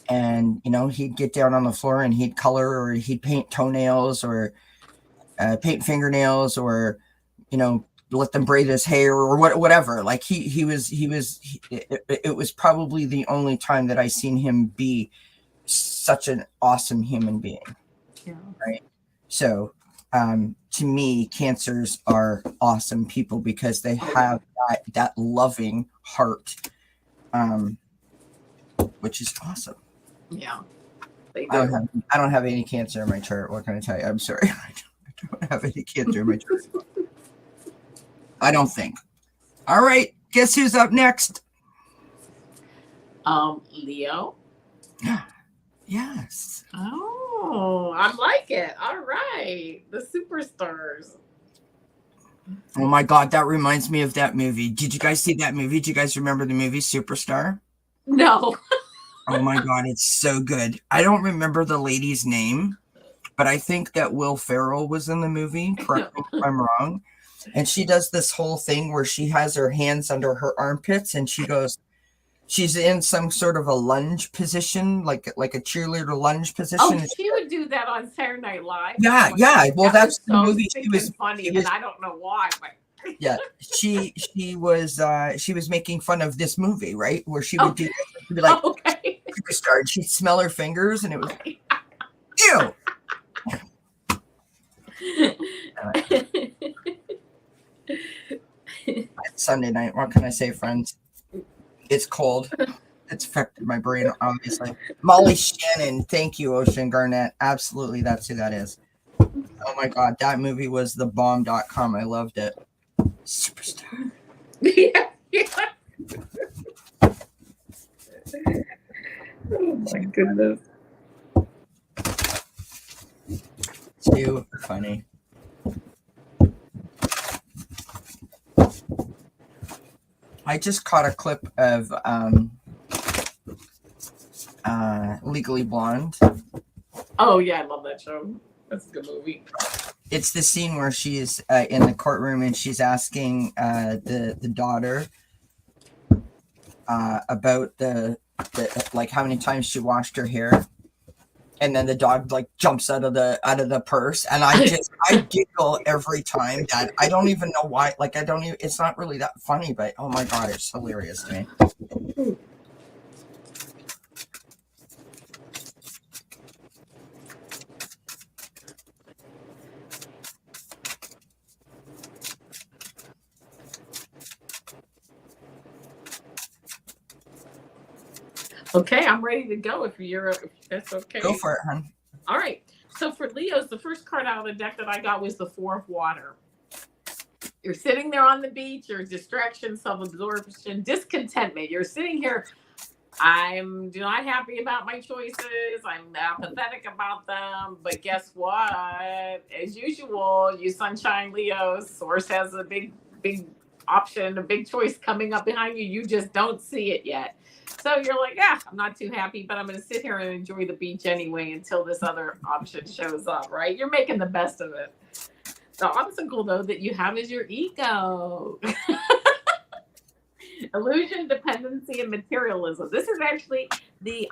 And, he'd get down on the floor and he'd color, or he'd paint toenails, or paint fingernails, or, let them braid his hair, or whatever. Like it was probably the only time that I seen him be such an awesome human being. Yeah. Right. So, to me, cancers are awesome people because they have that loving heart, which is awesome. Yeah. I don't have any cancer in my chart. What can I tell you? I'm sorry. I don't have any cancer in my chart. I don't think. All right. Guess who's up next? Leo. Yes. Oh, I like it. All right. The superstars. Oh my God, that reminds me of that movie. Did you guys see that movie? Do you guys remember the movie Superstar? No. Oh my God, it's so good. I don't remember the lady's name, but I think that Will Ferrell was in the movie. Correct me if I'm wrong. And she does this whole thing where she has her hands under her armpits and she's in some sort of a lunge position, like a cheerleader lunge position. Oh, she would do that on Saturday Night Live. Yeah, yeah. Well, that's the movie. She was funny, and I don't know why, but yeah, she was making fun of this movie, right? Where she would she'd be like, okay. Superstar, and she'd smell her fingers, and it was ew. It's Sunday night. What can I say, friends? It's cold. It's affected my brain, obviously. Molly Shannon. Thank you, Ocean Garnett. Absolutely, that's who that is. Oh my God, that movie was the bomb.com. I loved it. Superstar. Yeah. Oh my goodness. Too funny. I just caught a clip of Legally Blonde. Oh yeah, I love that show. That's a good movie. It's the scene where she's in the courtroom and she's asking the daughter about the like how many times she washed her hair, and then the dog like jumps out of the purse, and I giggle every time. That I don't even know why. Like it's not really that funny, but oh my God, it's hilarious to me. Okay, I'm ready to go if that's okay. Go for it, hon. All right. So for Leos, the first card out of the deck that I got was the Four of Water. You're sitting there on the beach, your distraction, self-absorption, discontentment. You're sitting here, I'm not happy about my choices. I'm apathetic about them. But guess what? As usual, you sunshine Leos. Source has a big option, a big choice coming up behind you. You just don't see it yet. So you're like, I'm not too happy, but I'm going to sit here and enjoy the beach anyway until this other option shows up, right? You're making the best of it. The obstacle, though, that you have is your ego. Illusion, dependency, and materialism. This is actually the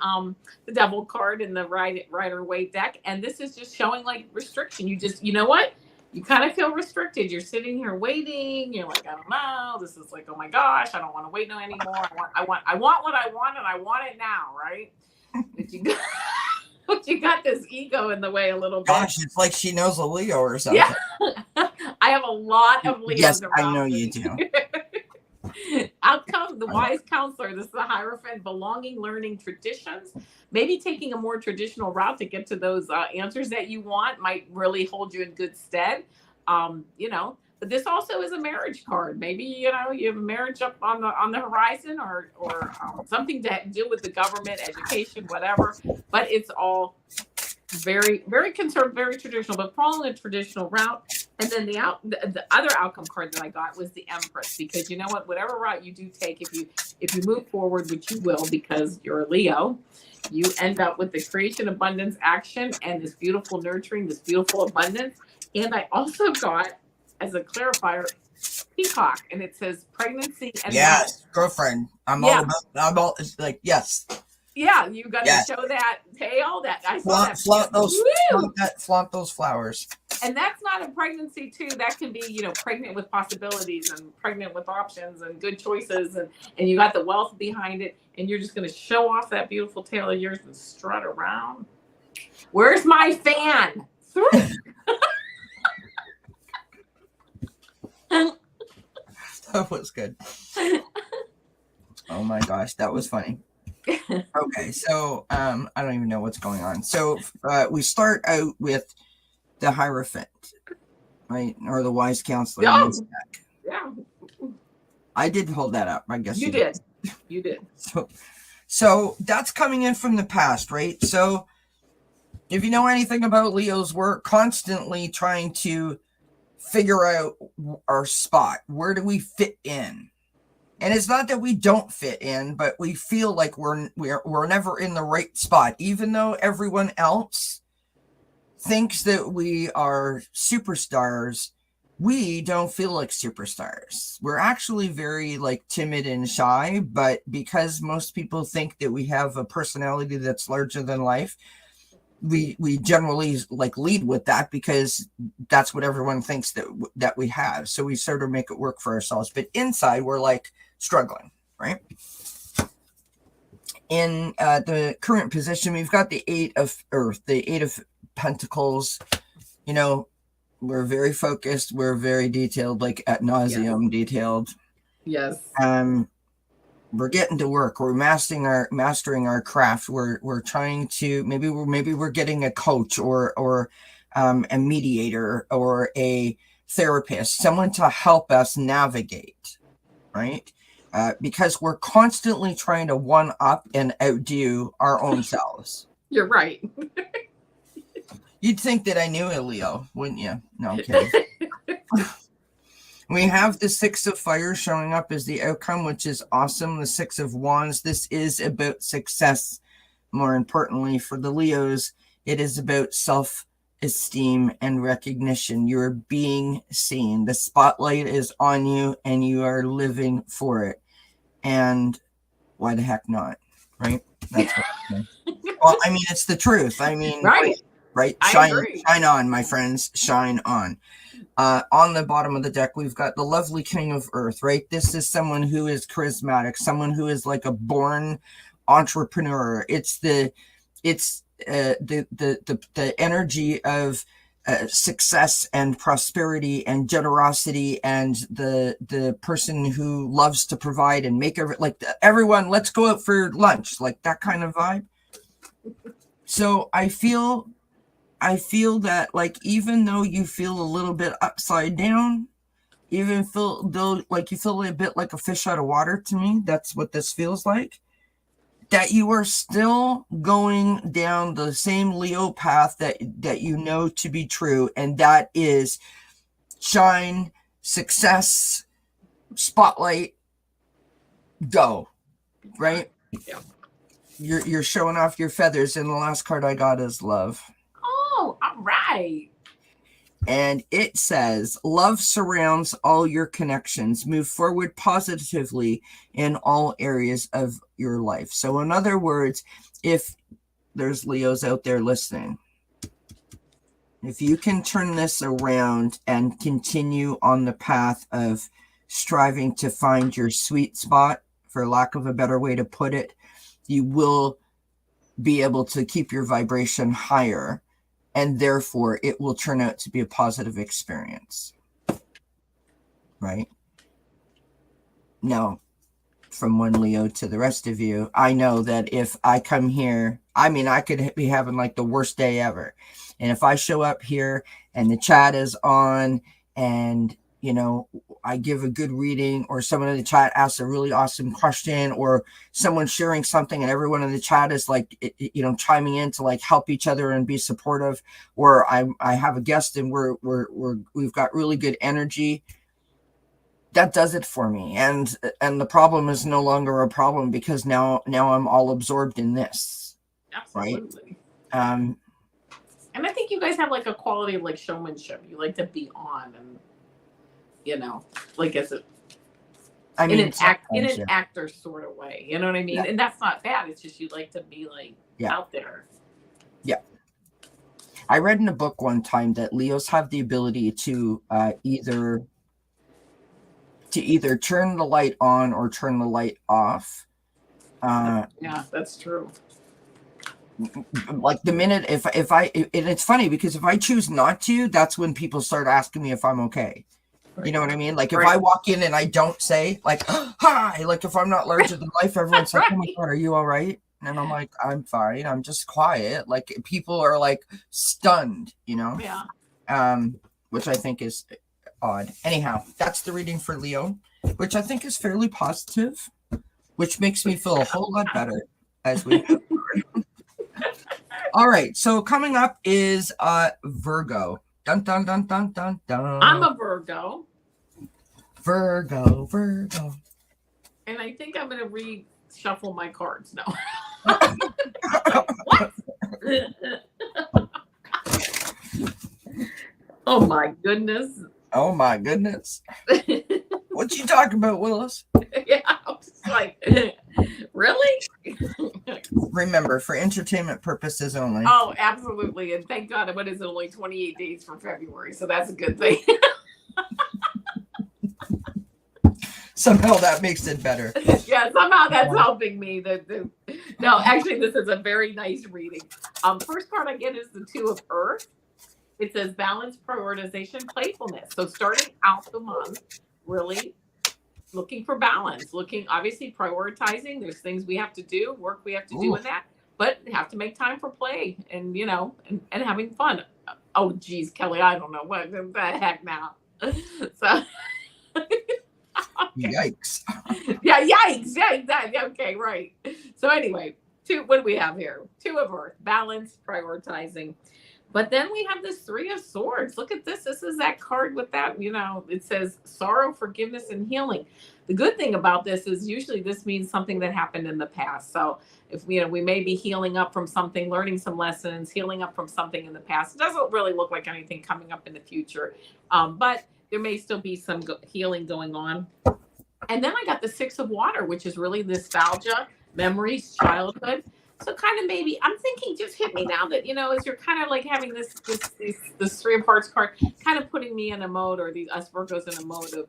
devil card in the Rider-Waite deck, and this is just showing like restriction. You know what? You kind of feel restricted. You're sitting here waiting. You're like, I don't know. This is like, oh my gosh, I don't want to wait no anymore. I want what I want, and I want it now, right? But you got this ego in the way a little bit. Gosh, it's like she knows a Leo or something. Yeah. I have a lot of Leos. Yes, around I know me. you do. Outcome, the wise counselor. This is the Hierophant. Belonging, learning, traditions. Maybe taking a more traditional route to get to those answers that you want might really hold you in good stead. But this also is a marriage card. Maybe you have a marriage up on the horizon, or something to do with the government, education, whatever. But it's all very, very conservative, very traditional. But following a traditional route, And then the other outcome card that I got was the Empress, because you know what, whatever route you do take, if you move forward, which you will because you're a Leo, you end up with the creation, abundance, action, and this beautiful nurturing, this beautiful abundance. And I also got, as a clarifier, peacock, and it says pregnancy and yes, girlfriend. I'm all it's like, yes. Yeah, you got to show that tail. That I saw flaunt those flowers. And that's not a pregnancy too. That can be, pregnant with possibilities and pregnant with options and good choices, and you got the wealth behind it, and you're just going to show off that beautiful tail of yours and strut around. Where's my fan? That was good. Oh my gosh, that was funny. Okay, so I don't even know what's going on. So we start out with the Hierophant, right? Or the Wise Counselor. Yeah. I did hold that up. I guess you did. You did. So that's coming in from the past, right? So if you know anything about Leos, we're constantly trying to figure out our spot. Where do we fit in? And it's not that we don't fit in, but we feel like we're never in the right spot, even though everyone else thinks that we are superstars. We don't feel like superstars. We're actually very timid and shy, but because most people think that we have a personality that's larger than life, we generally lead with that because that's what everyone thinks that we have. So we sort of make it work for ourselves. But inside, we're struggling, right? In the current position, we've got the Eight of Earth, the Eight of Pentacles. We're very focused. We're very detailed, ad nauseum detailed. Yes. We're getting to work. We're mastering our craft. We're trying to maybe we're getting a coach or a mediator or a therapist, someone to help us navigate, right? Because we're constantly trying to one up and outdo our own selves. You're right. You'd think that I knew a Leo, wouldn't you? No, I'm kidding. We have the Six of Fire showing up as the outcome, which is awesome. The Six of Wands. This is about success. More importantly, for the Leos, it is about self-esteem and recognition. You're being seen. The spotlight is on you, and you are living for it. And why the heck not? Right? That's what I'm saying. Well, I mean, it's the truth. I mean, right? Shine on, my friends. Shine on. On the bottom of the deck, we've got the lovely King of Earth, right? This is someone who is charismatic, someone who is like a born entrepreneur. It's the energy of success and prosperity and generosity, and the person who loves to provide and make everyone, let's go out for lunch, like that kind of vibe. So I feel that even though you feel a little bit upside down, even though you feel a bit like a fish out of water, to me, that's what this feels like, that you are still going down the same Leo path that you know to be true, and that is shine, success, spotlight, go, right? Yeah. You're showing off your feathers, and the last card I got is love. Oh, all right. And it says, love surrounds all your connections. Move forward positively in all areas of your life. So in other words, if there's Leos out there listening, if you can turn this around and continue on the path of striving to find your sweet spot, for lack of a better way to put it, you will be able to keep your vibration higher. And therefore, it will turn out to be a positive experience, right? Now, from one Leo to the rest of you, I know that if I come here, I mean, I could be having the worst day ever. And if I show up here and the chat is on and, I give a good reading, or someone in the chat asks a really awesome question, or someone sharing something and everyone in the chat is like, chiming in to like help each other and be supportive, or I have a guest and we've got really good energy, that does it for me. And the problem is no longer a problem, because now I'm all absorbed in this. Absolutely. Right. And I think you guys have like a quality of like showmanship. You like to be on, and like as in an actor sort of way. You know what I mean? Yeah. And that's not bad. It's just you like to be like out there. Yeah. I read in a book one time that Leos have the ability to either turn the light on or turn the light off. Yeah, that's true. Like the minute if and it's funny because if I choose not to, that's when people start asking me if I'm okay. Right. You know what I mean? Like if I walk in and I don't say like hi, like if I'm not larger than life, everyone's like, oh my God, are you all right? And I'm like, I'm fine, I'm just quiet. Like people are like stunned, Yeah. Which I think is odd. Anyhow, that's the reading for Leo, which I think is fairly positive, which makes me feel a whole lot better as we All right, so coming up is Virgo. Dun dun dun dun dun dun. I'm a Virgo. Virgo. And I think I'm gonna reshuffle my cards now. What? Oh my goodness. Oh my goodness. What you talking about, Willis? Yeah, I'm just like, really? Remember, for entertainment purposes only. Oh, absolutely. And thank God, what is it, only 28 days for February, so that's a good thing. Somehow that makes it better. Yeah, somehow that's helping me. No, actually, this is a very nice reading. First card I get is the Two of Earth. It says balance, prioritization, playfulness. So starting out the month, really looking for balance, obviously prioritizing. There's things we have to do, work we have to do in that, but have to make time for play and and having fun. Oh geez, Kelly, I don't know what the heck now. So okay. Yikes. Yeah, yikes. Yeah, exactly. Okay, right. So anyway, what do we have here? Two of Earth, balance, prioritizing. But then we have this Three of Swords. Look at this. This is that card with that, it says sorrow, forgiveness, and healing. The good thing about this is usually this means something that happened in the past. So if we may be healing up from something, learning some lessons, healing up from something in the past. It doesn't really look like anything coming up in the future, but there may still be some healing going on. And then I got the Six of Water, which is really nostalgia, memories, childhood. So kind of maybe I'm thinking, just hit me now that as you're kind of like having this Three of Hearts card, kind of putting me in a mode, or us Virgos in a mode of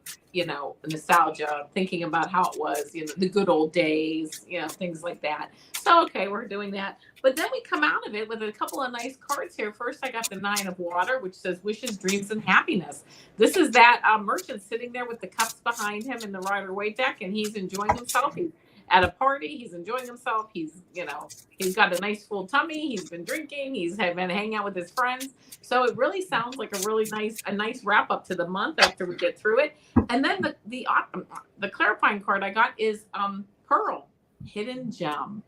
nostalgia, thinking about how it was, the good old days, things like that. So okay, we're doing that, but then we come out of it with a couple of nice cards here. First, I got the Nine of Water, which says wishes, dreams, and happiness. This is that merchant sitting there with the cups behind him in the Rider-Waite deck, and he's enjoying himself. He's at a party, he's enjoying himself. He's got a nice full tummy. He's been drinking. He's been hanging out with his friends. So it really sounds like a nice wrap up to the month after we get through it. And then the clarifying card I got is Pearl, hidden gem.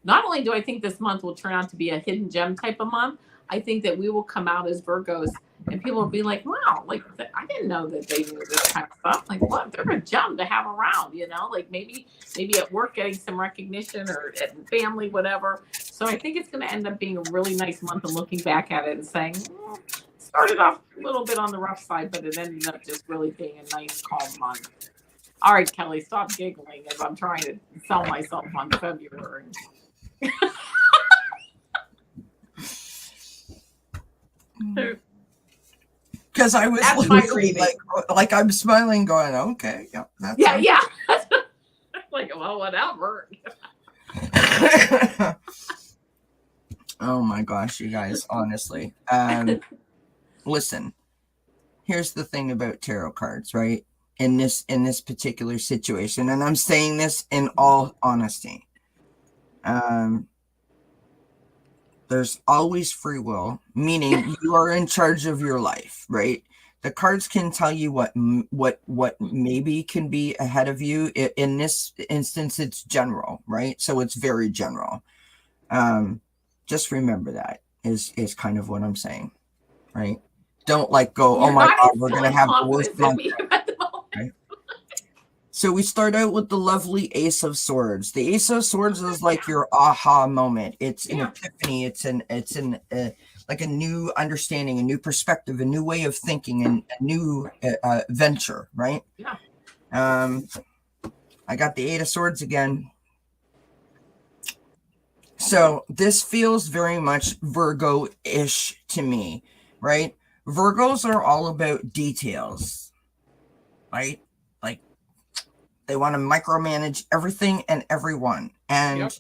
Not only do I think this month will turn out to be a hidden gem type of month, I think that we will come out as Virgos and people will be like, wow, like I didn't know that they knew this kind of stuff. Like, what? They're a gem to have around, like maybe at work getting some recognition, or at family, whatever. So I think it's going to end up being a really nice month, and looking back at it and saying, started off a little bit on the rough side, but it ended up just really being a nice, calm month. All right, Kelly, stop giggling as I'm trying to sell myself on February. Because I was literally like I'm smiling, going, okay, yeah. Like, well, whatever. Oh my gosh, you guys, honestly. Listen, here's the thing about tarot cards, right? In this particular situation, and I'm saying this in all honesty. There's always free will, meaning you are in charge of your life, right? The cards can tell you what maybe can be ahead of you. In this instance, it's general, right? So it's very general. Just remember that is kind of what I'm saying, right? Don't like go, You're oh my not God, we're instilling gonna have the worst confidence in month. me at the moment. Right? So we start out with the lovely Ace of Swords. The Ace of Swords is like your aha moment. It's an epiphany. It's like a new understanding, a new perspective, a new way of thinking, and a new venture, right? Yeah. I got the Eight of Swords again. So this feels very much Virgo-ish to me, right? Virgos are all about details, right? Like they want to micromanage everything and everyone. And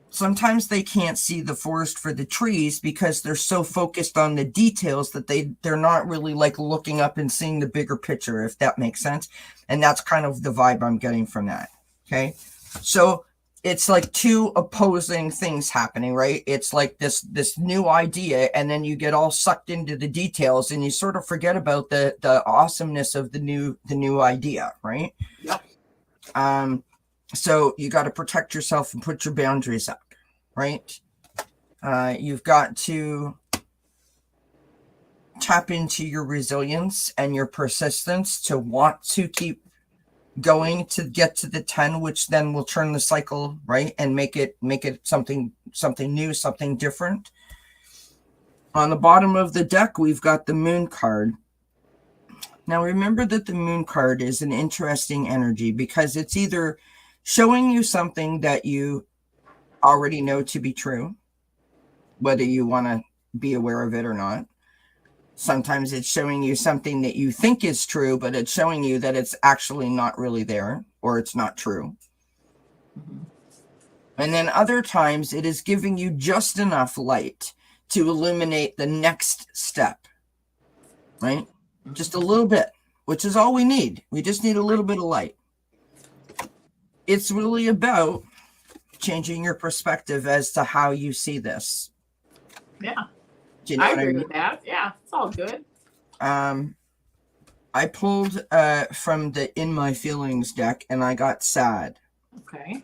sometimes they can't see the forest for the trees because they're so focused on the details that they're not really like looking up and seeing the bigger picture, if that makes sense. And that's kind of the vibe I'm getting from that. Okay. So it's like two opposing things happening, right? It's like this new idea, and then you get all sucked into the details and you sort of forget about the awesomeness of the new idea, right? Yep. So you got to protect yourself and put your boundaries up, right? You've got to tap into your resilience and your persistence to want to keep going to get to the 10, which then will turn the cycle, right? And make it something new, something different. On the bottom of the deck, we've got the Moon card. Now remember that the Moon card is an interesting energy because it's either showing you something that you already know to be true, whether you want to be aware of it or not. Sometimes it's showing you something that you think is true, but it's showing you that it's actually not really there, or it's not true. Mm-hmm. And then other times it is giving you just enough light to illuminate the next step, right? Just a little bit, which is all we need. We just need a little bit of light. It's really about changing your perspective as to how you see this. Yeah. Do you know I what agree I mean? with that. Yeah, it's all good. I pulled from the In My Feelings deck, and I got sad. Okay.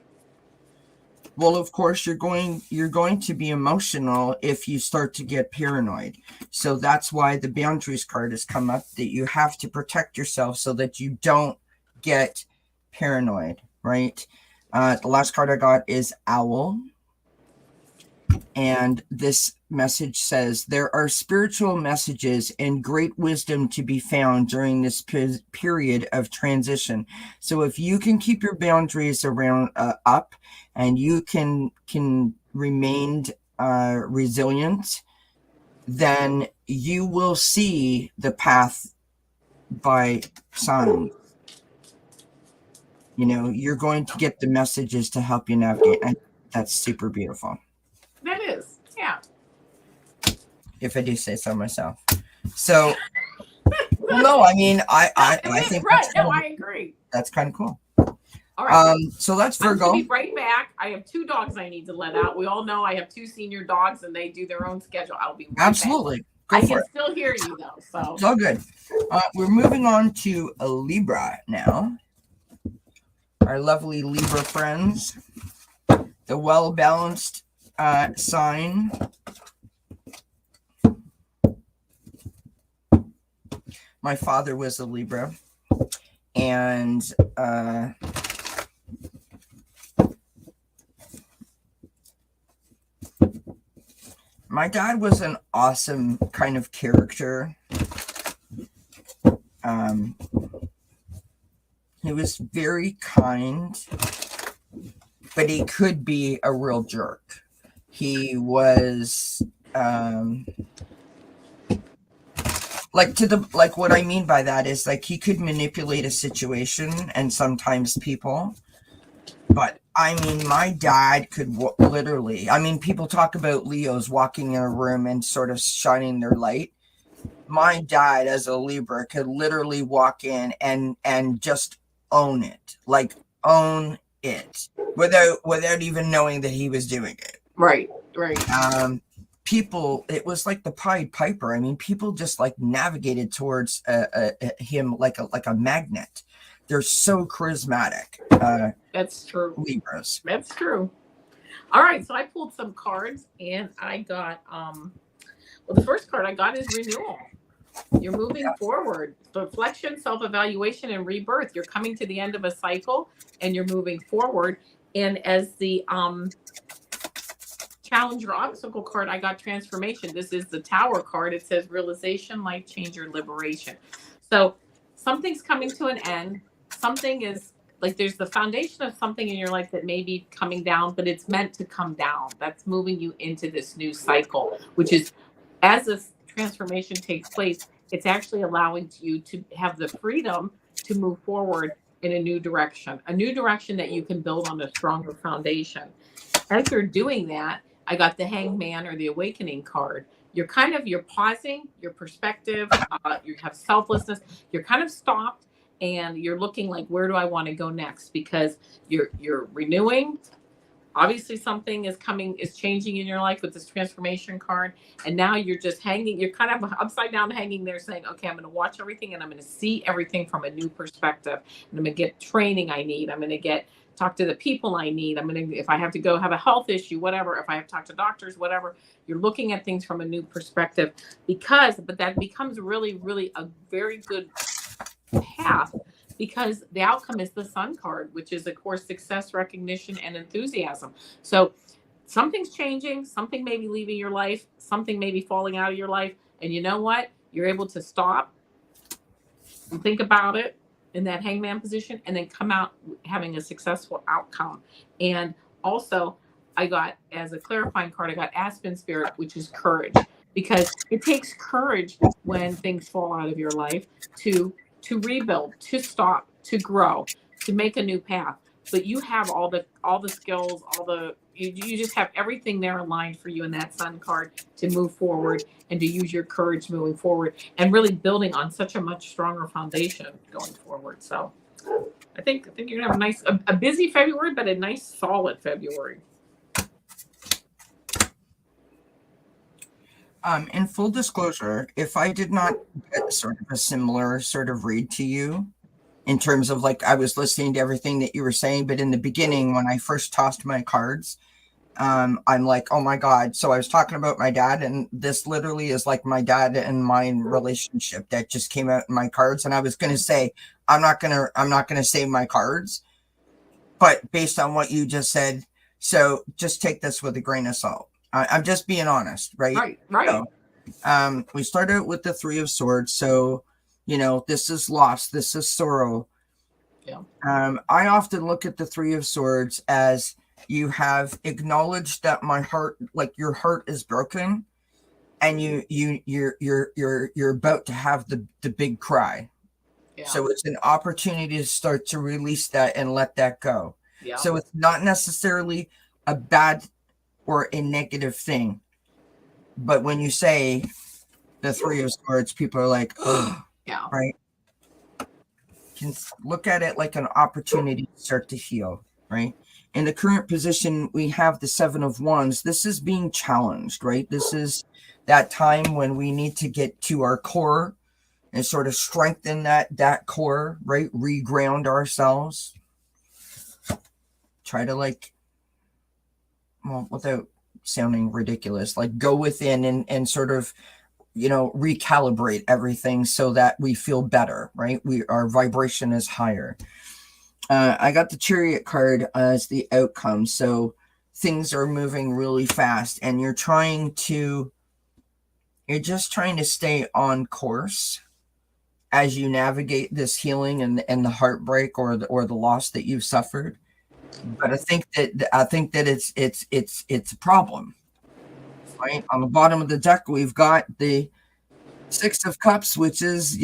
Well, of course, you're going to be emotional if you start to get paranoid. So that's why the boundaries card has come up, that you have to protect yourself so that you don't get paranoid, right? The last card I got is Owl. And this message says, there are spiritual messages and great wisdom to be found during this period of transition. So if you can keep your boundaries around up, and you can remain resilient, then you will see the path by signs. You know, you're going to get the messages to help you navigate. And that's super beautiful. That is, yeah. If I do say so myself. So, well, no, I mean, I think right. No, I agree. That's kind of cool. All right. So that's Virgo. I'm going to be right back. I have 2 dogs I need to let out. We all know I have 2 senior dogs, and they do their own schedule. I'll be right Absolutely. back. I can still hear you though, so it's all good. We're moving on to a Libra now. Our lovely Libra friends, the well-balanced sign. My father was a Libra, and my dad was an awesome kind of character. He was very kind, but he could be a real jerk. He was like what I mean by that is like he could manipulate a situation and sometimes people. But I mean, my dad could literally, I mean, people talk about Leos walking in a room and sort of shining their light. My dad as a Libra could literally walk in and just own it, like own it without even knowing that he was doing it. Right. people, it was like the Pied Piper. I mean, people just like navigated towards him like a magnet. They're so charismatic. That's true. Libras. That's true. All right, so I pulled some cards and I got well, the first card I got is renewal. You're moving forward. Reflection, self-evaluation, and rebirth. You're coming to the end of a cycle and you're moving forward. And as the challenge or obstacle card, I got transformation. This is the Tower card. It says realization, life change, or liberation. So something's coming to an end. Something is like there's the foundation of something in your life that may be coming down, but it's meant to come down. That's moving you into this new cycle, which is as this transformation takes place, it's actually allowing you to have the freedom to move forward in a new direction that you can build on a stronger foundation. As you're doing that, I got the Hangman or the Awakening card. You're pausing your perspective. You have selflessness. You're kind of stopped and you're looking like, where do I want to go next? Because you're renewing. Obviously something is changing in your life with this transformation card. And now you're just hanging, you're kind of upside down hanging there saying, okay, I'm going to watch everything and I'm going to see everything from a new perspective. And I'm going to get training I need. I'm going to talk to the people I need. If I have to go have a health issue, whatever, if I have to talk to doctors, whatever, you're looking at things from a new perspective but that becomes really, really a very good path. Because the outcome is the Sun card, which is, of course, success, recognition, and enthusiasm. So something's changing. Something may be leaving your life. Something may be falling out of your life. And you know what? You're able to stop and think about it in that hangman position and then come out having a successful outcome. And also, I got, as a clarifying card, I got Aspen Spirit, which is courage. Because it takes courage when things fall out of your life to rebuild, to stop, to grow, to make a new path. But you have all the skills, you just have everything there aligned for you in that Sun card to move forward and to use your courage moving forward and really building on such a much stronger foundation going forward. So I think you're gonna have a busy February, but a nice solid February. In full disclosure, if I did not get sort of a similar sort of read to you, in terms of like I was listening to everything that you were saying, but in the beginning when I first tossed my cards, I'm like, oh my God. So I was talking about my dad, and this literally is like my dad and mine relationship that just came out in my cards. And I was gonna say, I'm not gonna say my cards, but based on what you just said, so just take this with a grain of salt. I'm just being honest, right? Right. So, we start out with the Three of Swords. So, this is loss. This is sorrow. Yeah. I often look at the Three of Swords as you have acknowledged that my heart, like your heart is broken, and you're about to have the big cry. Yeah. So it's an opportunity to start to release that and let that go. Yeah. So it's not necessarily a bad or a negative thing. But when you say the Three of Swords, people are like, oh, yeah, right? You can look at it like an opportunity to start to heal, right? In the current position, we have the Seven of Wands. This is being challenged, right? This is that time when we need to get to our core and sort of strengthen that core, right? Reground ourselves. Try to without sounding ridiculous, like go within and sort of, recalibrate everything so that we feel better, right? Our vibration is higher. I got the Chariot card as the outcome. So things are moving really fast and you're just trying to stay on course as you navigate this healing and the heartbreak or the loss that you've suffered. But I think that it's a problem, right? On the bottom of the deck, we've got the Six of Cups, which is,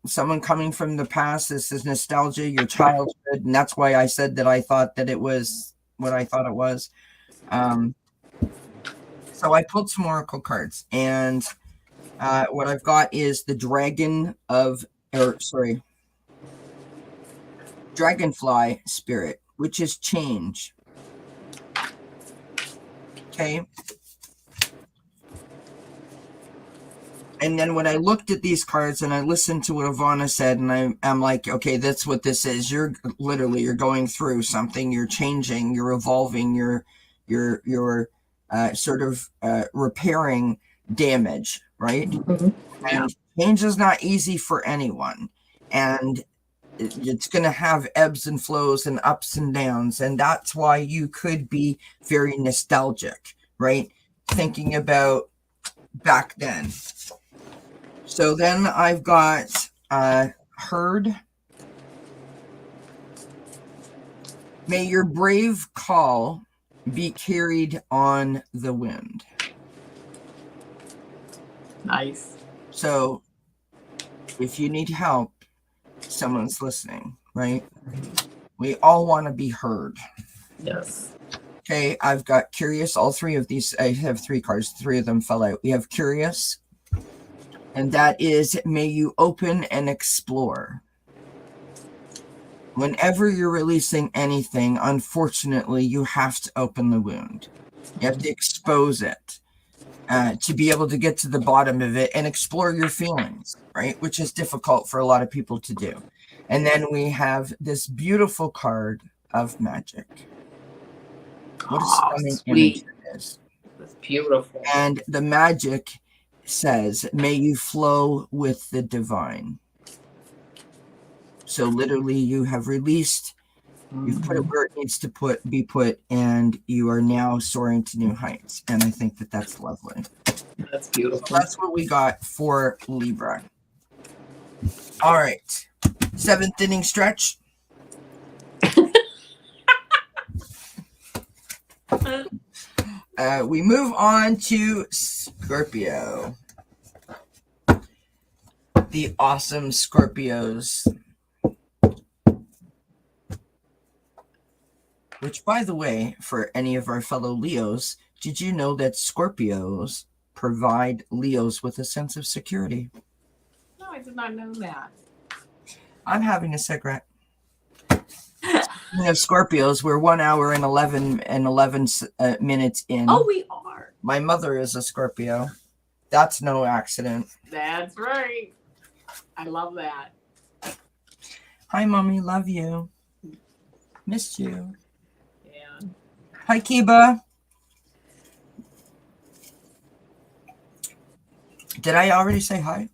someone coming from the past. This is nostalgia, your childhood, and that's why I said that I thought that it was what I thought it was. So I pulled some oracle cards, and what I've got is the Dragonfly Spirit, which is change. Okay. And then when I looked at these cards and I listened to what Ivana said, and I'm like, okay, that's what this is. You're going through something. You're changing. You're evolving. You're sort of repairing damage, right? Mm-hmm. Yeah. And change is not easy for anyone, and it's going to have ebbs and flows and ups and downs, and that's why you could be very nostalgic, right? Thinking about back then. So then I've got Herd. May your brave call be carried on the wind. Nice. So if you need help, someone's listening, right? We all want to be heard. Yes. Okay, I've got Curious. All three of these, I have 3 cards. 3 of them fell out. We have Curious, and that is, may you open and explore. Whenever you're releasing anything, unfortunately, you have to open the wound. You have to expose it to be able to get to the bottom of it and explore your feelings, right? Which is difficult for a lot of people to do. And then we have this beautiful card of magic. What a stunning image it is. That's beautiful. And the magic says, may you flow with the divine. So literally you have released, you've put it where it needs to be put, and you are now soaring to new heights. And I think that that's lovely. That's beautiful. So that's what we got for Libra. All right. 7th inning stretch. We move on to Scorpio. The awesome Scorpios. Which, by the way, for any of our fellow Leos, did you know that Scorpios provide Leos with a sense of security? No, I did not know that. I'm having a cigarette. Speaking of Scorpios, we're 1 hour and 11 minutes in. Oh, we are. My mother is a Scorpio. That's no accident. That's right. I love that. Hi, Mommy. Love you. Missed you. Yeah. Hi, Kiba. Did I already say hi?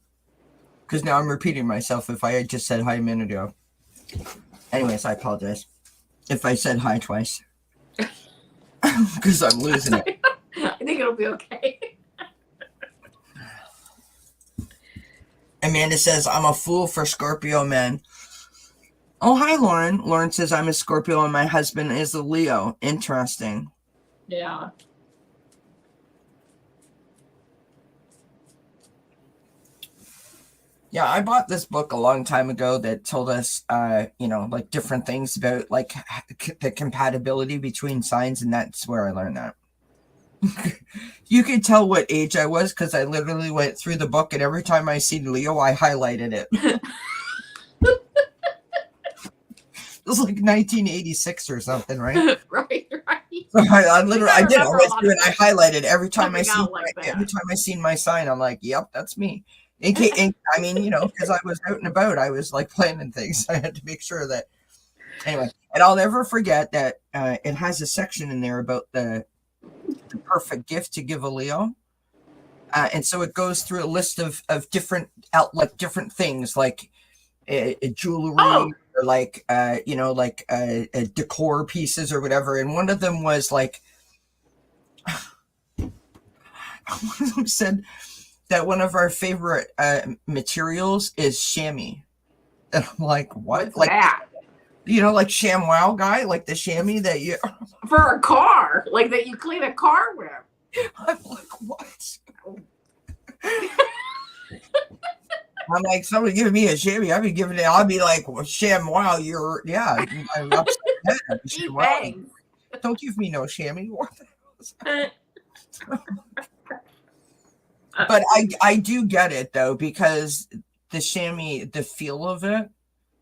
Because now I'm repeating myself if I had just said hi a minute ago. Anyways, I apologize if I said hi twice. Because I'm losing it. I think it'll be okay. Amanda says, I'm a fool for Scorpio men. Oh, hi, Lauren. Lauren says, I'm a Scorpio and my husband is a Leo. Interesting. Yeah. Yeah, I bought this book a long time ago that told us, like different things about like the compatibility between signs, and that's where I learned that. You could tell what age I was because I literally went through the book, and every time I see Leo, I highlighted it. It was like 1986 or something, right? Right. So I literally, I did. I went through and I highlighted every time I seen my sign. I'm like, yep, that's me. I mean, because I was out and about, I was like planning things. I had to make sure that. Anyway, and I'll never forget that it has a section in there about the perfect gift to give a Leo, and so it goes through a list of different things like a jewelry or like decor pieces or whatever. And one of them was like, one of them said that one of our favorite materials is chamois. And I'm like, what? What's like that? Like ShamWow guy, like the chamois that you for a car, like that you clean a car with. I'm like, what? I'm like, somebody give me a chamois. I'd be giving it. I'll be like, well, ShamWow, I'm upset. Don't give me no chamois. But I do get it though, because the chamois, the feel of it,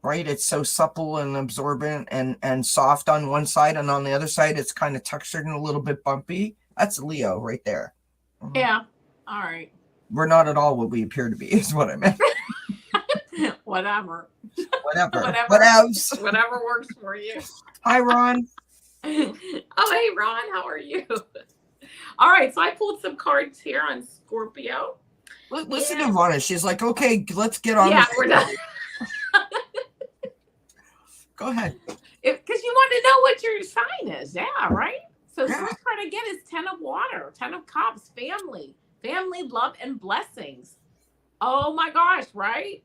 right? It's so supple and absorbent and soft on one side, and on the other side, it's kind of textured and a little bit bumpy. That's Leo right there. Yeah. All right. we're not at all what we appear to be, is what I meant. Whatever. Whatever. What else? Whatever works for you. Hi, Ron. Oh, hey, Ron. How are you? All right. So I pulled some cards here on Scorpio. Listen to Ivana. She's like, okay, let's get on. Yeah, we're done. Go ahead. Because you want to know what your sign is. Yeah, right? So the first card I get is 10 of Water, 10 of Cups, family, love, and blessings. Oh my gosh, right?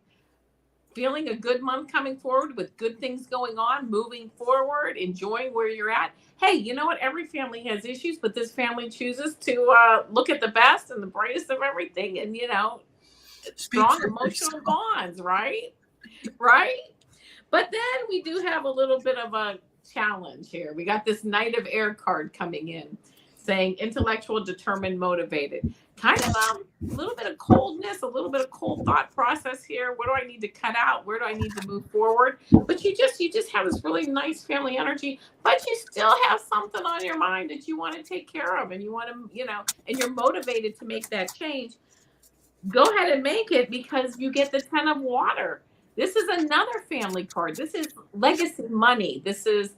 Feeling a good month coming forward with good things going on, moving forward, enjoying where you're at. Hey, you know what? Every family has issues, but this family chooses to look at the best and the brightest of everything, and strong emotional bonds, right? Right? But then we do have a little bit of a challenge here. We got this Knight of Air card coming in, saying intellectual, determined, motivated. Kind of a little bit of coldness, a little bit of cold thought process here. What do I need to cut out? Where do I need to move forward? But you just have this really nice family energy, but you still have something on your mind that you want to take care of, and you want to, and you're motivated to make that change. Go ahead and make it, because you get the 10 of Water. This is another family card. This is legacy money. This is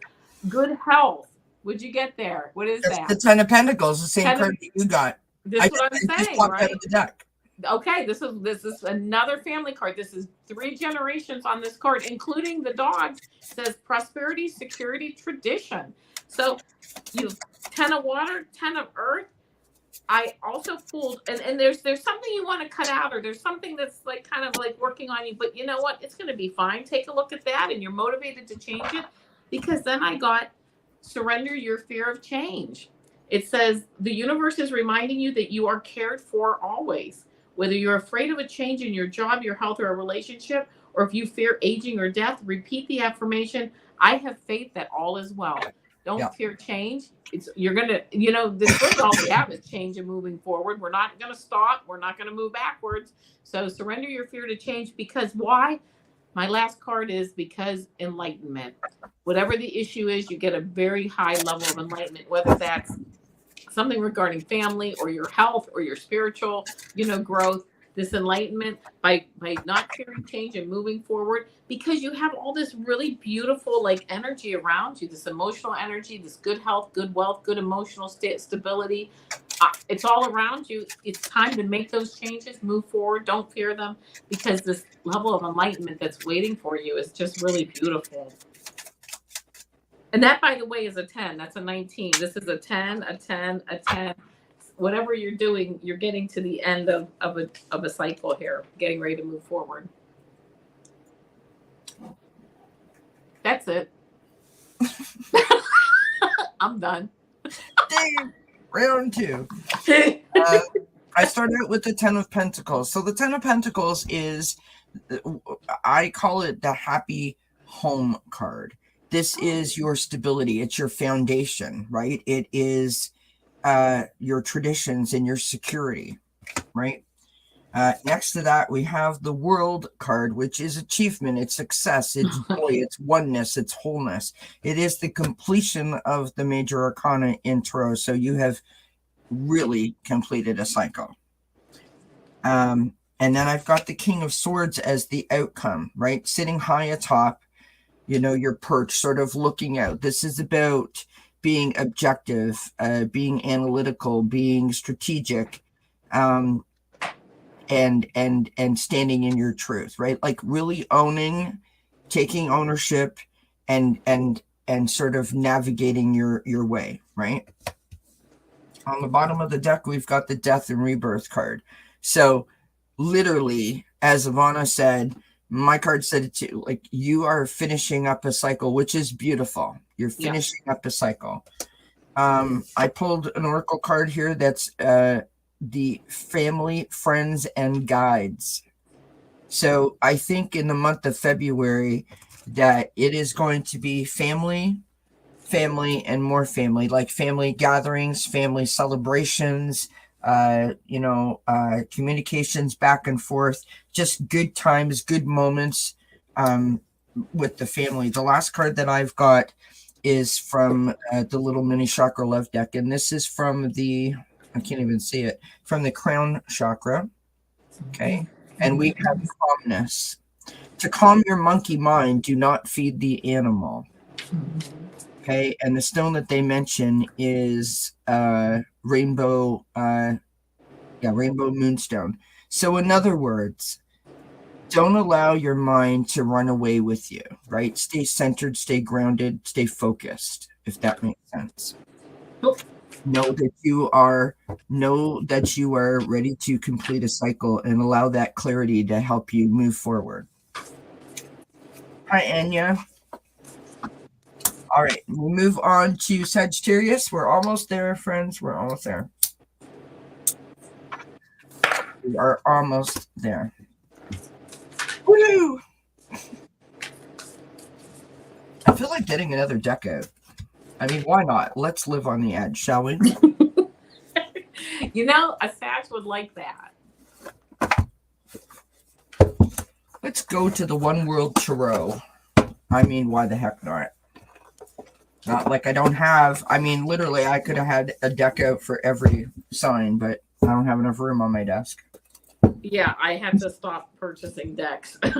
good health. Would you get there? What is that? The 10 of Pentacles, the same card that you got. This is what I'm saying, right? Out of the deck. Okay, this is another family card. This is 3 generations on this card, including the dogs. It says prosperity, security, tradition. So you 10 of Water, 10 of Earth. I also pulled, and there's something you want to cut out, or there's something that's like kind of like working on you, but you know what? It's going to be fine. Take a look at that, and you're motivated to change it, because then I got surrender your fear of change. It says the universe is reminding you that you are cared for always. Whether you're afraid of a change in your job, your health, or a relationship, or if you fear aging or death, repeat the affirmation, I have faith that all is well. Don't fear change. You're going to, this is all we have is change and moving forward. We're not going to stop. We're not going to move backwards. So surrender your fear to change, because why? My last card is because enlightenment. Whatever the issue is, you get a very high level of enlightenment, whether that's something regarding family or your health or your spiritual, growth. This enlightenment by not fearing change and moving forward, because you have all this really beautiful like energy around you, this emotional energy, this good health, good wealth, good emotional stability. It's all around you. It's time to make those changes, move forward. Don't fear them, because this level of enlightenment that's waiting for you is just really beautiful. And that, by the way, is a 10. That's a 19. This is a 10, a 10, a 10. Whatever you're doing, you're getting to the end of a cycle here, getting ready to move forward. That's it. I'm done. Round 2. I started out with the 10 of Pentacles. So the 10 of Pentacles is, I call it the happy home card. This is your stability. It's your foundation, right? It is your traditions and your security, right? Next to that, we have the World card, which is achievement, it's success, it's joy, it's oneness, it's wholeness. It is the completion of the major arcana in Tarot. So you have really completed a cycle. And then I've got the King of Swords as the outcome, right? Sitting high atop, your perch, sort of looking out. This is about being objective, being analytical, being strategic, and standing in your truth, right? Like really owning, taking ownership, and sort of navigating your way, right? On the bottom of the deck, we've got the Death and Rebirth card. So literally, as Ivana said, my card said it too, like you are finishing up a cycle, which is beautiful. You're finishing up a cycle. I pulled an oracle card here that's the family, friends, and guides. So I think in the month of February that it is going to be family, and more family, like family gatherings, family celebrations, communications back and forth, just good times, good moments with the family. The last card that I've got is from the little mini chakra love deck, and this is from the, I can't even see it, from the crown chakra. Okay. And we have calmness. To calm your monkey mind, do not feed the animal. Okay. And the stone that they mention is rainbow moonstone. So in other words, don't allow your mind to run away with you, right? Stay centered, stay grounded, stay focused, if that makes sense. Know that you are ready to complete a cycle and allow that clarity to help you move forward. Hi, Anya. All right, we move on to Sagittarius. We're almost there, friends. We're almost there. We are almost there. Woo! I feel like getting another deck out. I mean, why not? Let's live on the edge, shall we? You know, a Sag would like that. Let's go to the One World Tarot. I mean, why the heck not? Not like I don't have, I mean, literally, I could have had a deck out for every sign, but I don't have enough room on my desk. Yeah, I had to stop purchasing decks. This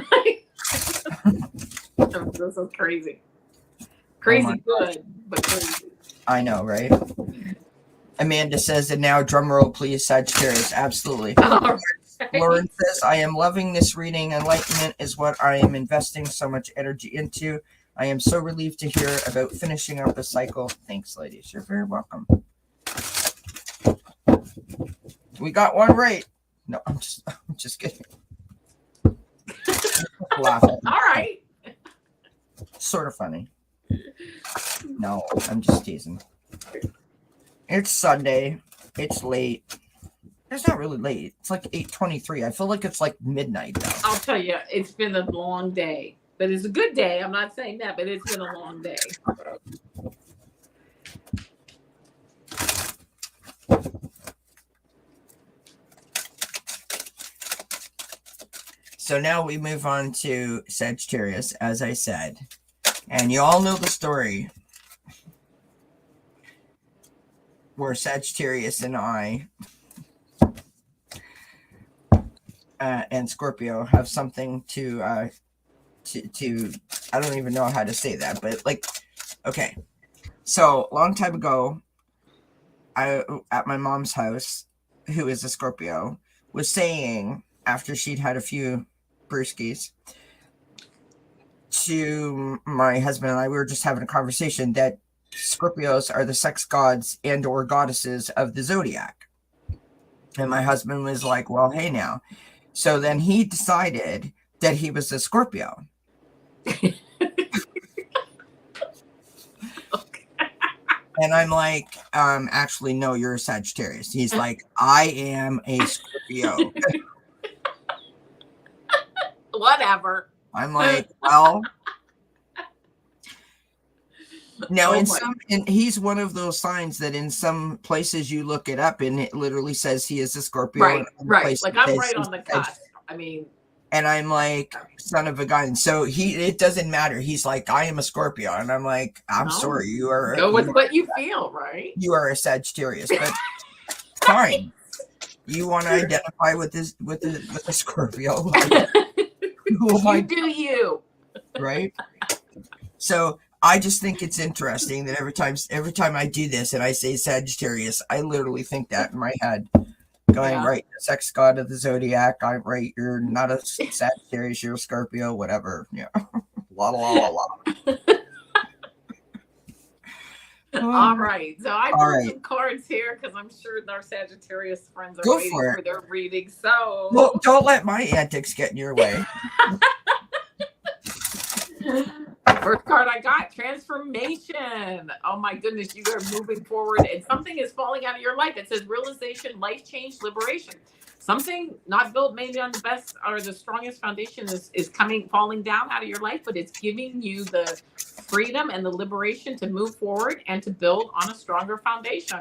is crazy. Crazy good, but crazy. I know, right? Amanda says, and now drumroll, please, Sagittarius. Absolutely. Right. Lauren says, I am loving this reading. Enlightenment is what I am investing so much energy into. I am so relieved to hear about finishing up the cycle. Thanks, ladies. You're very welcome. We got one right. No, I'm just kidding. Laughing. All right. Sort of funny. No, I'm just teasing. It's Sunday. It's late. It's not really late. It's like 8:23. I feel like it's like midnight now. I'll tell you, it's been a long day. But it's a good day. I'm not saying that, but it's been a long day. So now we move on to Sagittarius, as I said. And you all know the story where Sagittarius and I and Scorpio have something to I don't even know how to say that, but like, okay. So a long time ago, I at my mom's house, who is a Scorpio, was saying after she'd had a few brewskis to my husband and I, we were just having a conversation that Scorpios are the sex gods and or goddesses of the Zodiac. And my husband was like, well, hey now. So then he decided that he was a Scorpio. And I'm like, actually, no, you're a Sagittarius. He's like, I am a Scorpio. Whatever. I'm like, well. Now, and he's one of those signs that in some places you look it up and it literally says he is a Scorpio. Right. Like I'm right on the cusp. I mean. And I'm like, son of a gun. So it doesn't matter. He's like, I am a Scorpio. And I'm like, I'm sorry. You are. Go with what you feel, right? You are a Sagittarius, but fine. You want to identify with a Scorpio. You do you. Right? So I just think it's interesting that every time I do this and I say Sagittarius, I literally think that in my head. Going right, the sex god of the Zodiac. I'm right. You're not a Sagittarius. You're a Scorpio. Whatever. Yeah. La la la la. All right. So I pulled some cards here because I'm sure our Sagittarius friends are waiting for their reading. So well, don't let my antics get in your way. First card I got, transformation. Oh my goodness, you are moving forward and something is falling out of your life. It says realization, life change, liberation. Something not built maybe on the best or the strongest foundation is falling down out of your life, but it's giving you the freedom and the liberation to move forward and to build on a stronger foundation.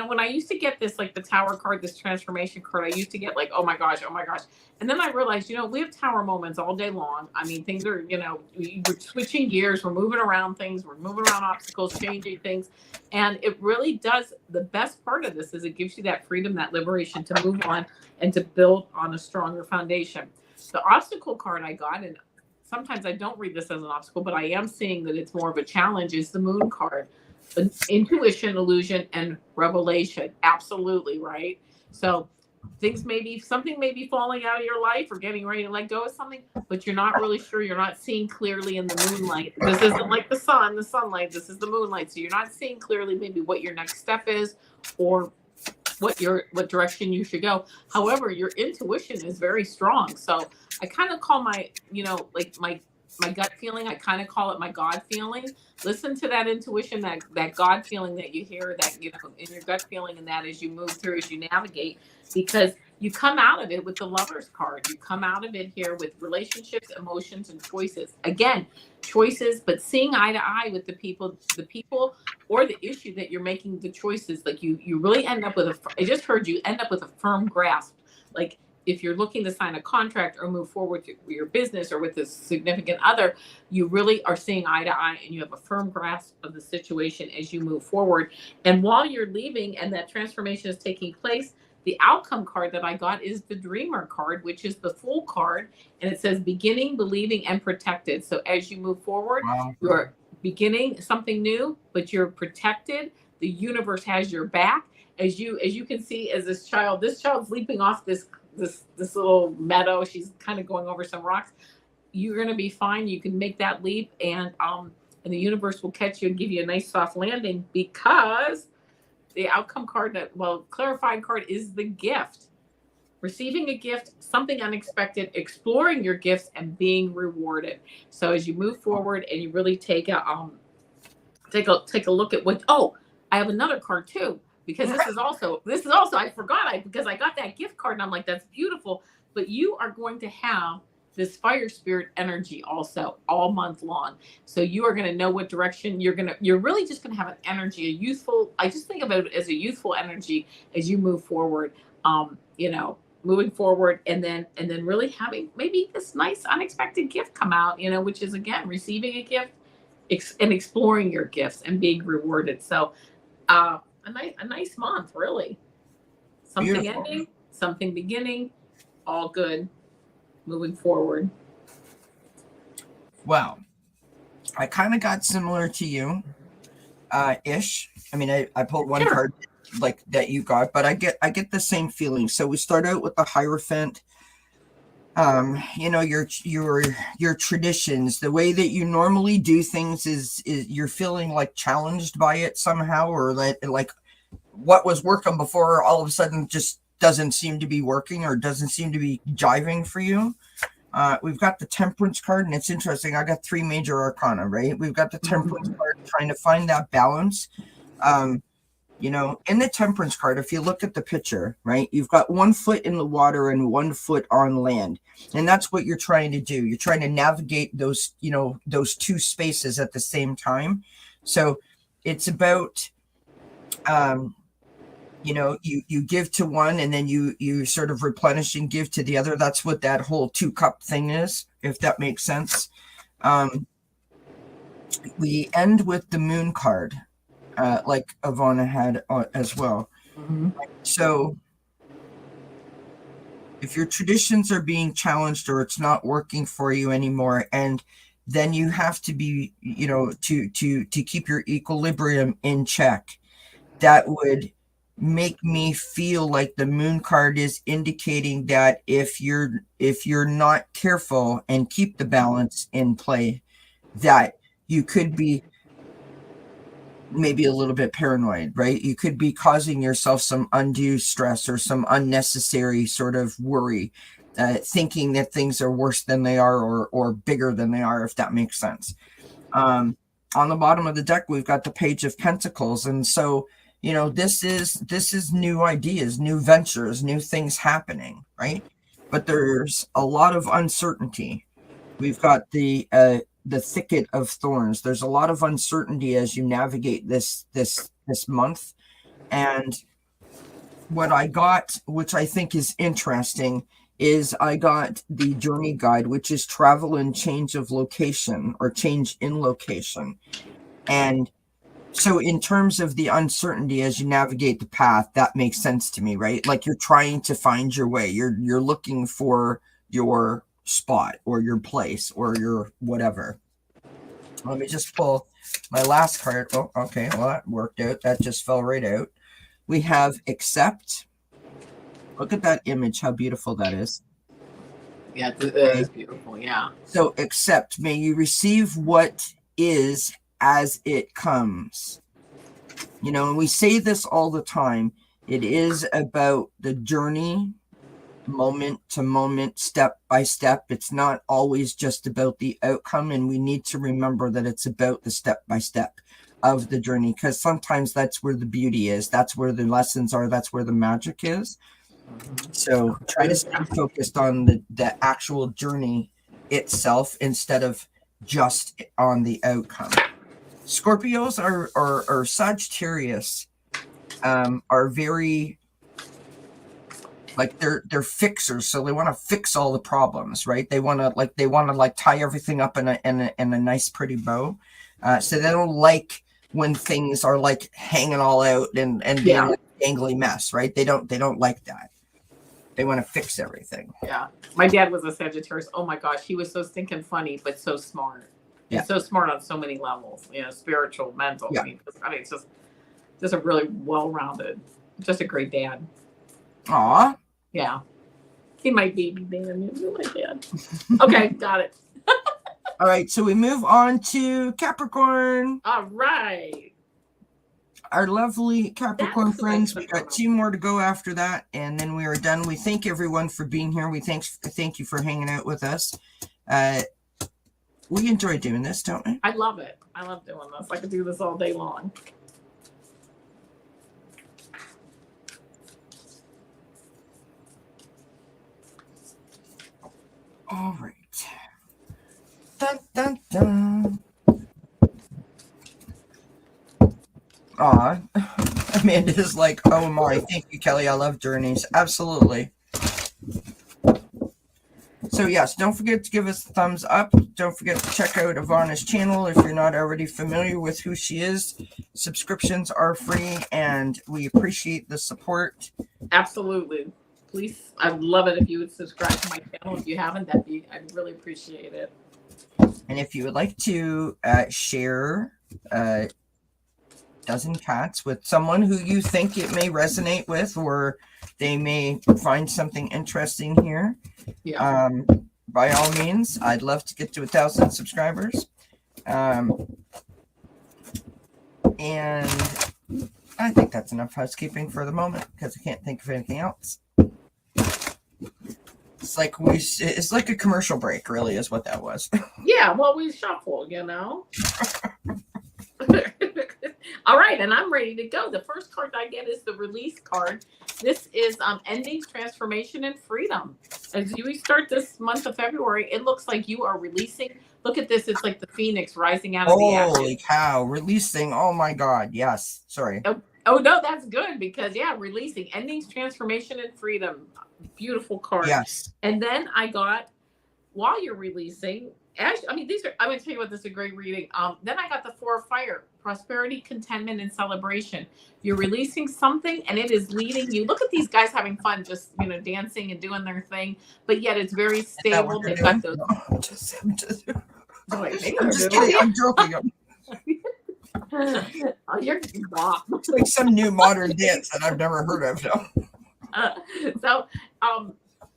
when I used to get this, like the Tower card, this transformation card, I used to get like, oh my gosh, oh my gosh. And then I realized, we have Tower moments all day long. I mean, things are, we're switching gears, we're moving around things, we're moving around obstacles, changing things. And it really does. The best part of this is it gives you that freedom, that liberation to move on and to build on a stronger foundation. The obstacle card I got, and sometimes I don't read this as an obstacle, but I am seeing that it's more of a challenge, is the Moon card. Intuition, illusion, and revelation. Absolutely, right? So something may be falling out of your life or getting ready to let go of something, but you're not really sure. You're not seeing clearly in the moonlight. This isn't like the sunlight. This is the moonlight. So you're not seeing clearly maybe what your next step is or what direction you should go. However, your intuition is very strong. So I kind of call my gut feeling, I kind of call it my God feeling. Listen to that intuition, that God feeling that you hear, that in your gut feeling, and that as you move through, as you navigate, because you come out of it with the Lovers card. You come out of it here with relationships, emotions, and choices. Again, choices, but seeing eye to eye with the people or the issue that you're making the choices. Like you really end up with I just heard you end up with a firm grasp. Like if you're looking to sign a contract or move forward with your business or with a significant other, you really are seeing eye to eye and you have a firm grasp of the situation as you move forward. And while you're leaving and that transformation is taking place, the outcome card that I got is the Dreamer card, which is the Fool card. And it says beginning, believing, and protected. So as you move forward, wow, you're beginning something new, but you're protected. The universe has your back. As you can see, as this child's leaping off this little meadow. She's kind of going over some rocks. You're going to be fine. You can make that leap, and the universe will catch you and give you a nice soft landing, because the outcome card, clarifying card, is the gift. Receiving a gift, something unexpected, exploring your gifts, and being rewarded. So as you move forward and you really take a look at what. Oh, I have another card too. Because this is also I forgot because I got that gift card and I'm like, that's beautiful. But you are going to have this fire spirit energy also all month long. So you are going to know what direction you're really just going to have an energy, I just think about it as a youthful energy as you move forward, moving forward and then really having maybe this nice unexpected gift come out, which is again, receiving a gift and exploring your gifts and being rewarded. So, a nice month, really. Something beautiful. Ending, something beginning, all good, moving forward. Wow. I kind of got similar to you, ish. I mean, I pulled one card like that you got, but I get the same feeling. So we start out with the Hierophant. Your traditions, the way that you normally do things is you're feeling like challenged by it somehow, or like what was working before all of a sudden just doesn't seem to be working or doesn't seem to be jiving for you. We've got the Temperance card, and it's interesting. I got 3 major arcana, right? We've got the Temperance card, trying to find that balance. In the Temperance card, if you look at the picture, right, you've got 1 foot in the water and 1 foot on land. And that's what you're trying to do. You're trying to navigate those 2 spaces at the same time. So it's about, you give to one and then you sort of replenish and give to the other. That's what that whole 2-cup thing is, if that makes sense. We end with the Moon card. Like Ivana had as well. Mm-hmm. So if your traditions are being challenged or it's not working for you anymore, and then you have to be, to keep your equilibrium in check, that would make me feel like the Moon card is indicating that if you're not careful and keep the balance in play, that you could be maybe a little bit paranoid, right? You could be causing yourself some undue stress or some unnecessary sort of worry, thinking that things are worse than they are or bigger than they are, if that makes sense. On the bottom of the deck, we've got the Page of Pentacles. And so, this is new ideas, new ventures, new things happening, right? But there's a lot of uncertainty. We've got the thicket of thorns. There's a lot of uncertainty as you navigate this month. And what I got, which I think is interesting, is I got the journey guide, which is travel and change of location or change in location. And so in terms of the uncertainty as you navigate the path, that makes sense to me, right? Like you're trying to find your way. You're looking for your spot or your place or your whatever. Let me just pull my last card. Oh, okay. Well, that worked out. That just fell right out. We have accept. Look at that image, how beautiful that is. Yeah, it is beautiful. Yeah. So accept. May you receive what is as it comes. You know, and we say this all the time. It is about the journey, moment to moment, step by step. It's not always just about the outcome. And we need to remember that it's about the step by step of the journey, because sometimes that's where the beauty is. That's where the lessons are. That's where the magic is. So try to stay focused on the actual journey itself instead of just on the outcome. Scorpios or Sagittarius are very, like they're fixers, so they want to fix all the problems, right? They want to tie everything up in a nice pretty bow. So they don't like when things are like hanging all out and being like a dangly mess, right? They don't like that. They want to fix everything. Yeah. My dad was a Sagittarius. Oh my gosh, he was so stinking funny, but so smart. He's so smart on so many levels, you know, spiritual, mental. Yeah. I mean, it's just a really well-rounded, just a great dad. Aw. Yeah. He might be man. You're my dad. Okay, got it. All right, so we move on to Capricorn. All right. Our lovely Capricorn friends. We got 2 more to go after that, and then we are done. We thank everyone for being here. We thank you for hanging out with us. We enjoy doing this, don't we? I love it. I love doing this. I could do this all day long. All right. Dun, dun, dun. Aw, Amanda's like, oh my, thank you, Kelly. I love journeys. Absolutely. So yes, don't forget to give us a thumbs up. Don't forget to check out Ivana's channel if you're not already familiar with who she is. Subscriptions are free, and we appreciate the support. Absolutely. Please, I'd love it if you would subscribe to my channel. If you haven't, I'd really appreciate it. And if you would like to share Dozen Cats with someone who you think it may resonate with, or they may find something interesting here, by all means, I'd love to get to 1,000 subscribers. And I think that's enough housekeeping for the moment, because I can't think of anything else. It's like a commercial break, really, is what that was. Yeah, well, we shuffle, you know. All right, and I'm ready to go. The first card I get is the release card. This is endings, transformation, and freedom. As we start this month of February, it looks like you are releasing. Look at this. It's like the phoenix rising out of the ashes. Holy cow. Releasing. Oh, my God. Yes. Sorry. Oh, no, that's good because, releasing. Endings, transformation, and freedom. Beautiful card. Yes. And then I got, while you're releasing, I'm going to tell you what, this is a great reading. Then I got the 4 of Fire, prosperity, contentment, and celebration. You're releasing something and it is leading you. Look at these guys having fun, just, dancing and doing their thing, but yet it's very stable. They've got those. I'm just kidding. I'm joking. Oh, you're wow. It's like some new modern dance that I've never heard of. So,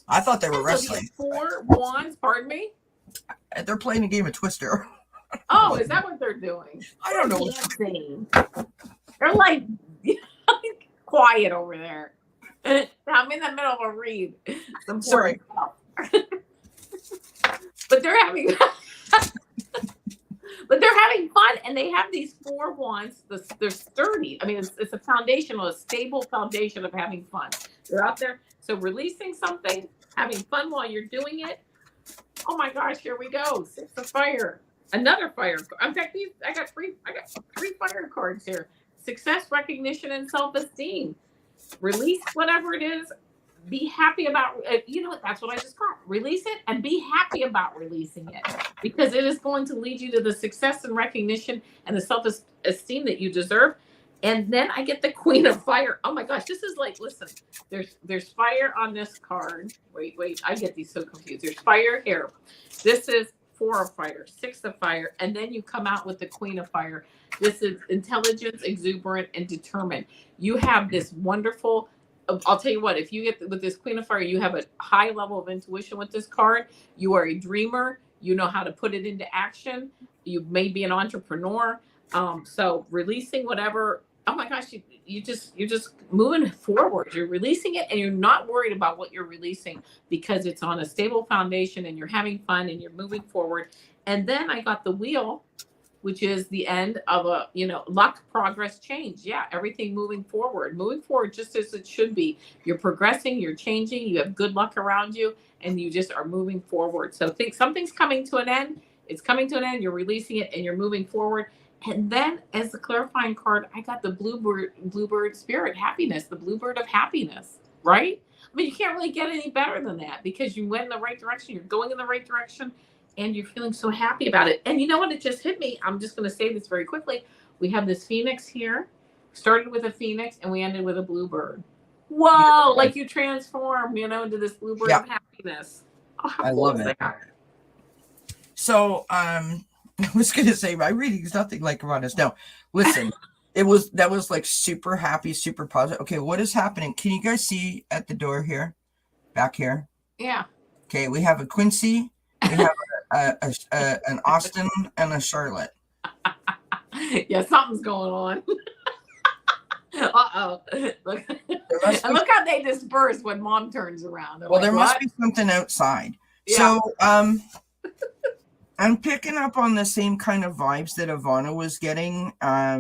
I thought they were wrestling. 4 wands, pardon me? They're playing a game of Twister. Oh, is that what they're doing? I don't know. They're like quiet over there. I'm in the middle of a read. Sorry. But they're having fun, and they have these 4 wands. They're sturdy. I mean, it's a stable foundation of having fun. They're out there. So releasing something, having fun while you're doing it. Oh my gosh, here we go. 6 of Fire. Another fire. In fact, I got three fire cards here. success, recognition, and self-esteem. Release whatever it is. Be happy about, that's what I just got. Release it and be happy about releasing it, because it is going to lead you to the success and recognition and the self-esteem that you deserve. And then I get the Queen of Fire. Oh my gosh, this is like, listen, there's fire on this card. Wait, I get these so confused. There's fire here. This is 4 of fire, 6 of fire, and then you come out with the Queen of Fire. This is intelligence, exuberant, and determined. You have this wonderful, I'll tell you what, if you get with this Queen of Fire, you have a high level of intuition with this card. You are a dreamer. You know how to put it into action. You may be an entrepreneur. So releasing whatever, oh my gosh, you're just moving forward. You're releasing it and you're not worried about what you're releasing, because it's on a stable foundation and you're having fun and you're moving forward. And then I got the Wheel, which is the end of a, luck, progress, change. Yeah, everything moving forward just as it should be. You're progressing, you're changing, you have good luck around you, and you just are moving forward. So think something's coming to an end. It's coming to an end. You're releasing it and you're moving forward. And then as the clarifying card, I got the bluebird spirit, happiness, the bluebird of happiness, right? I mean, you can't really get any better than that, because you went in the right direction. You're going in the right direction and you're feeling so happy about it. And you know what? It just hit me. I'm just going to say this very quickly. We have this phoenix here, started with a phoenix and we ended with a bluebird. Whoa, like you transform, into this bluebird of happiness. Oh, how I love it. So, I was going to say my reading is nothing like Ivana's. No, listen, that was like super happy, super positive. Okay, what is happening? Can you guys see at the door here, back here? Yeah. Okay, we have a Quincy, we have an Austin, and a Charlotte. Yeah, something's going on. Uh-oh. Look how they disperse when Mom turns around. They're there must be something outside. Yeah. So, I'm picking up on the same kind of vibes that Ivana was getting.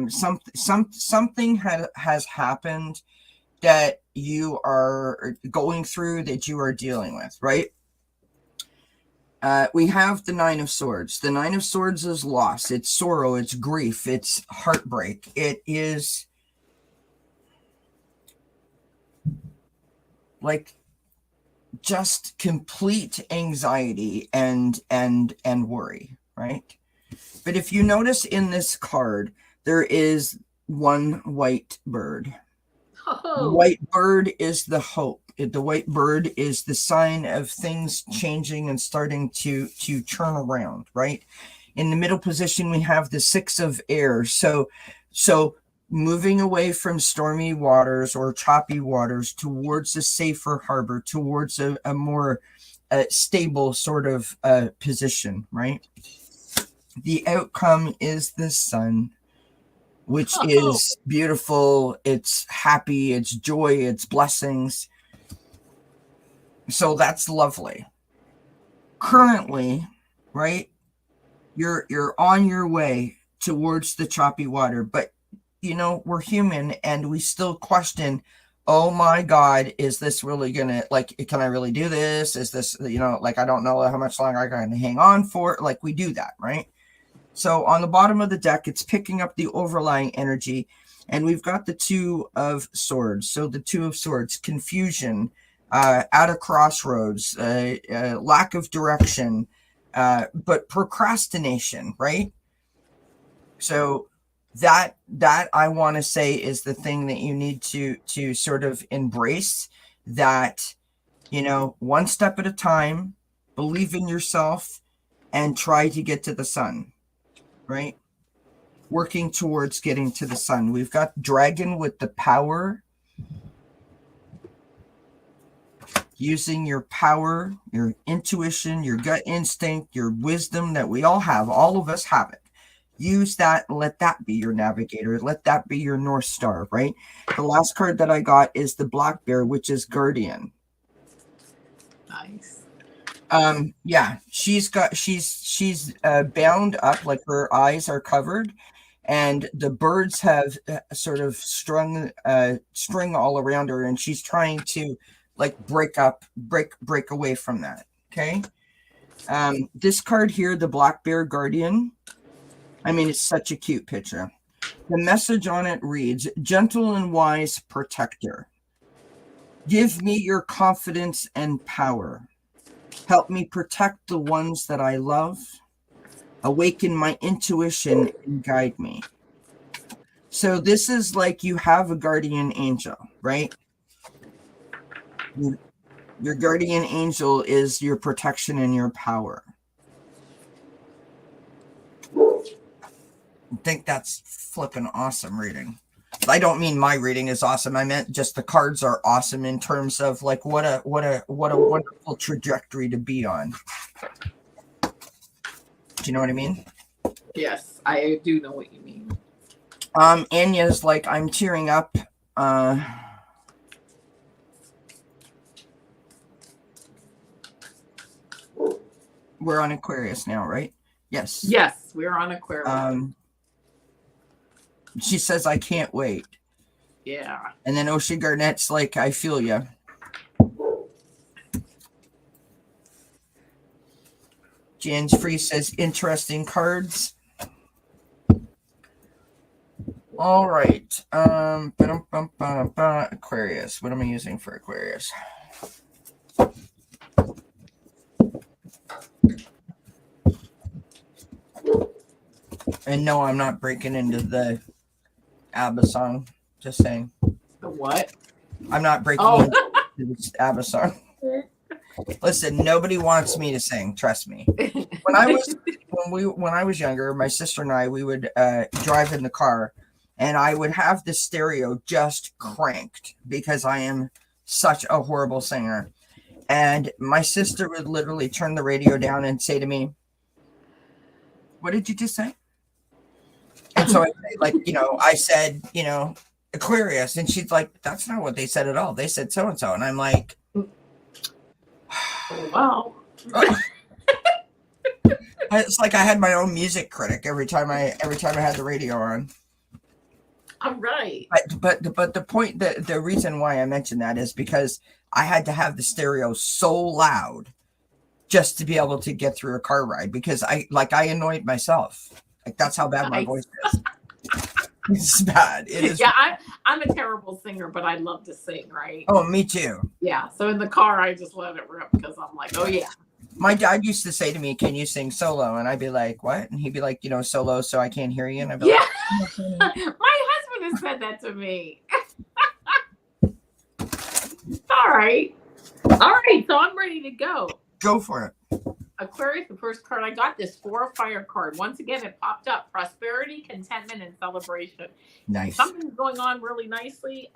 Something has happened that you are going through, that you are dealing with, right? We have the 9 of Swords. The 9 of Swords is loss. It's sorrow. It's grief. It's heartbreak. It is like just complete anxiety and worry, right? But if you notice in this card, there is one white bird. The white bird is the hope. The white bird is the sign of things changing and starting to turn around, right? In the middle position, we have the 6 of air. So moving away from stormy waters or choppy waters towards a safer harbor, towards a more stable sort of position, right? The outcome is the sun, which is beautiful. It's happy. It's joy. It's blessings. So that's lovely. Currently, right? You're on your way towards the choppy water, but we're human and we still question, oh my God, is this really gonna, like, can I really do this? Is this, like, I don't know how much longer I can hang on for. Like, we do that, right? So on the bottom of the deck, it's picking up the overlying energy, and we've got the 2 of Swords. So the 2 of Swords, confusion, at a crossroads, lack of direction, but procrastination, right? So that I want to say is the thing that you need to sort of embrace, that, one step at a time, believe in yourself and try to get to the sun, right? Working towards getting to the sun. We've got Dragon with the power. Using your power, your intuition, your gut instinct, your wisdom that we all have. All of us have it. Use that and let that be your navigator. Let that be your North Star, right? The last card that I got is the Black Bear, which is Guardian. Nice. Yeah, she's bound up, like her eyes are covered, and the birds have sort of strung string all around her, and she's trying to like break away from that. Okay. This card here, the Black Bear Guardian, I mean, it's such a cute picture. The message on it reads, gentle and wise protector. Give me your confidence and power. Help me protect the ones that I love. Awaken my intuition and guide me. So this is like you have a guardian angel, right? Your guardian angel is your protection and your power. I think that's flipping awesome reading. I don't mean my reading is awesome. I meant just the cards are awesome in terms of like what a wonderful trajectory to be on. Do you know what I mean? Yes, I do know what you mean. Anya's like, I'm tearing up. We're on Aquarius now, right? Yes. Yes, we're on Aquarius. She says, I can't wait. Yeah. And then Ocean Garnett's like, I feel ya. Jan's Free says, interesting cards. All right. Aquarius. What am I using for Aquarius? And no, I'm not breaking into the ABBA song. Just saying. The what? I'm not breaking into the ABBA song. Listen, nobody wants me to sing. Trust me. When I was younger, my sister and I, we would drive in the car, and I would have the stereo just cranked because I am such a horrible singer. And my sister would literally turn the radio down and say to me, "What did you just say?" And so I said, Aquarius, and she's like, "That's not what they said at all. They said so and so." And I'm like, wow. It's like I had my own music critic every time I had the radio on. All right. But the point, the reason why I mentioned that is because I had to have the stereo so loud just to be able to get through a car ride, because I annoyed myself. Like, that's how bad my voice is. It's bad. It is. Yeah, I'm a terrible singer, but I love to sing, right? Oh, me too. Yeah. So in the car, I just let it rip because I'm like, oh yeah. My dad used to say to me, "Can you sing solo?" And I'd be like, "What?" And he'd be like, "Solo, so I can't hear you." And I'd be yeah. like, my husband has said that to me. All right. So I'm ready to go. Go for it. Aquarius, the first card I got, this 4 of Fire card. Once again, it popped up: prosperity, contentment, and celebration. Nice. Something's going on really nicely.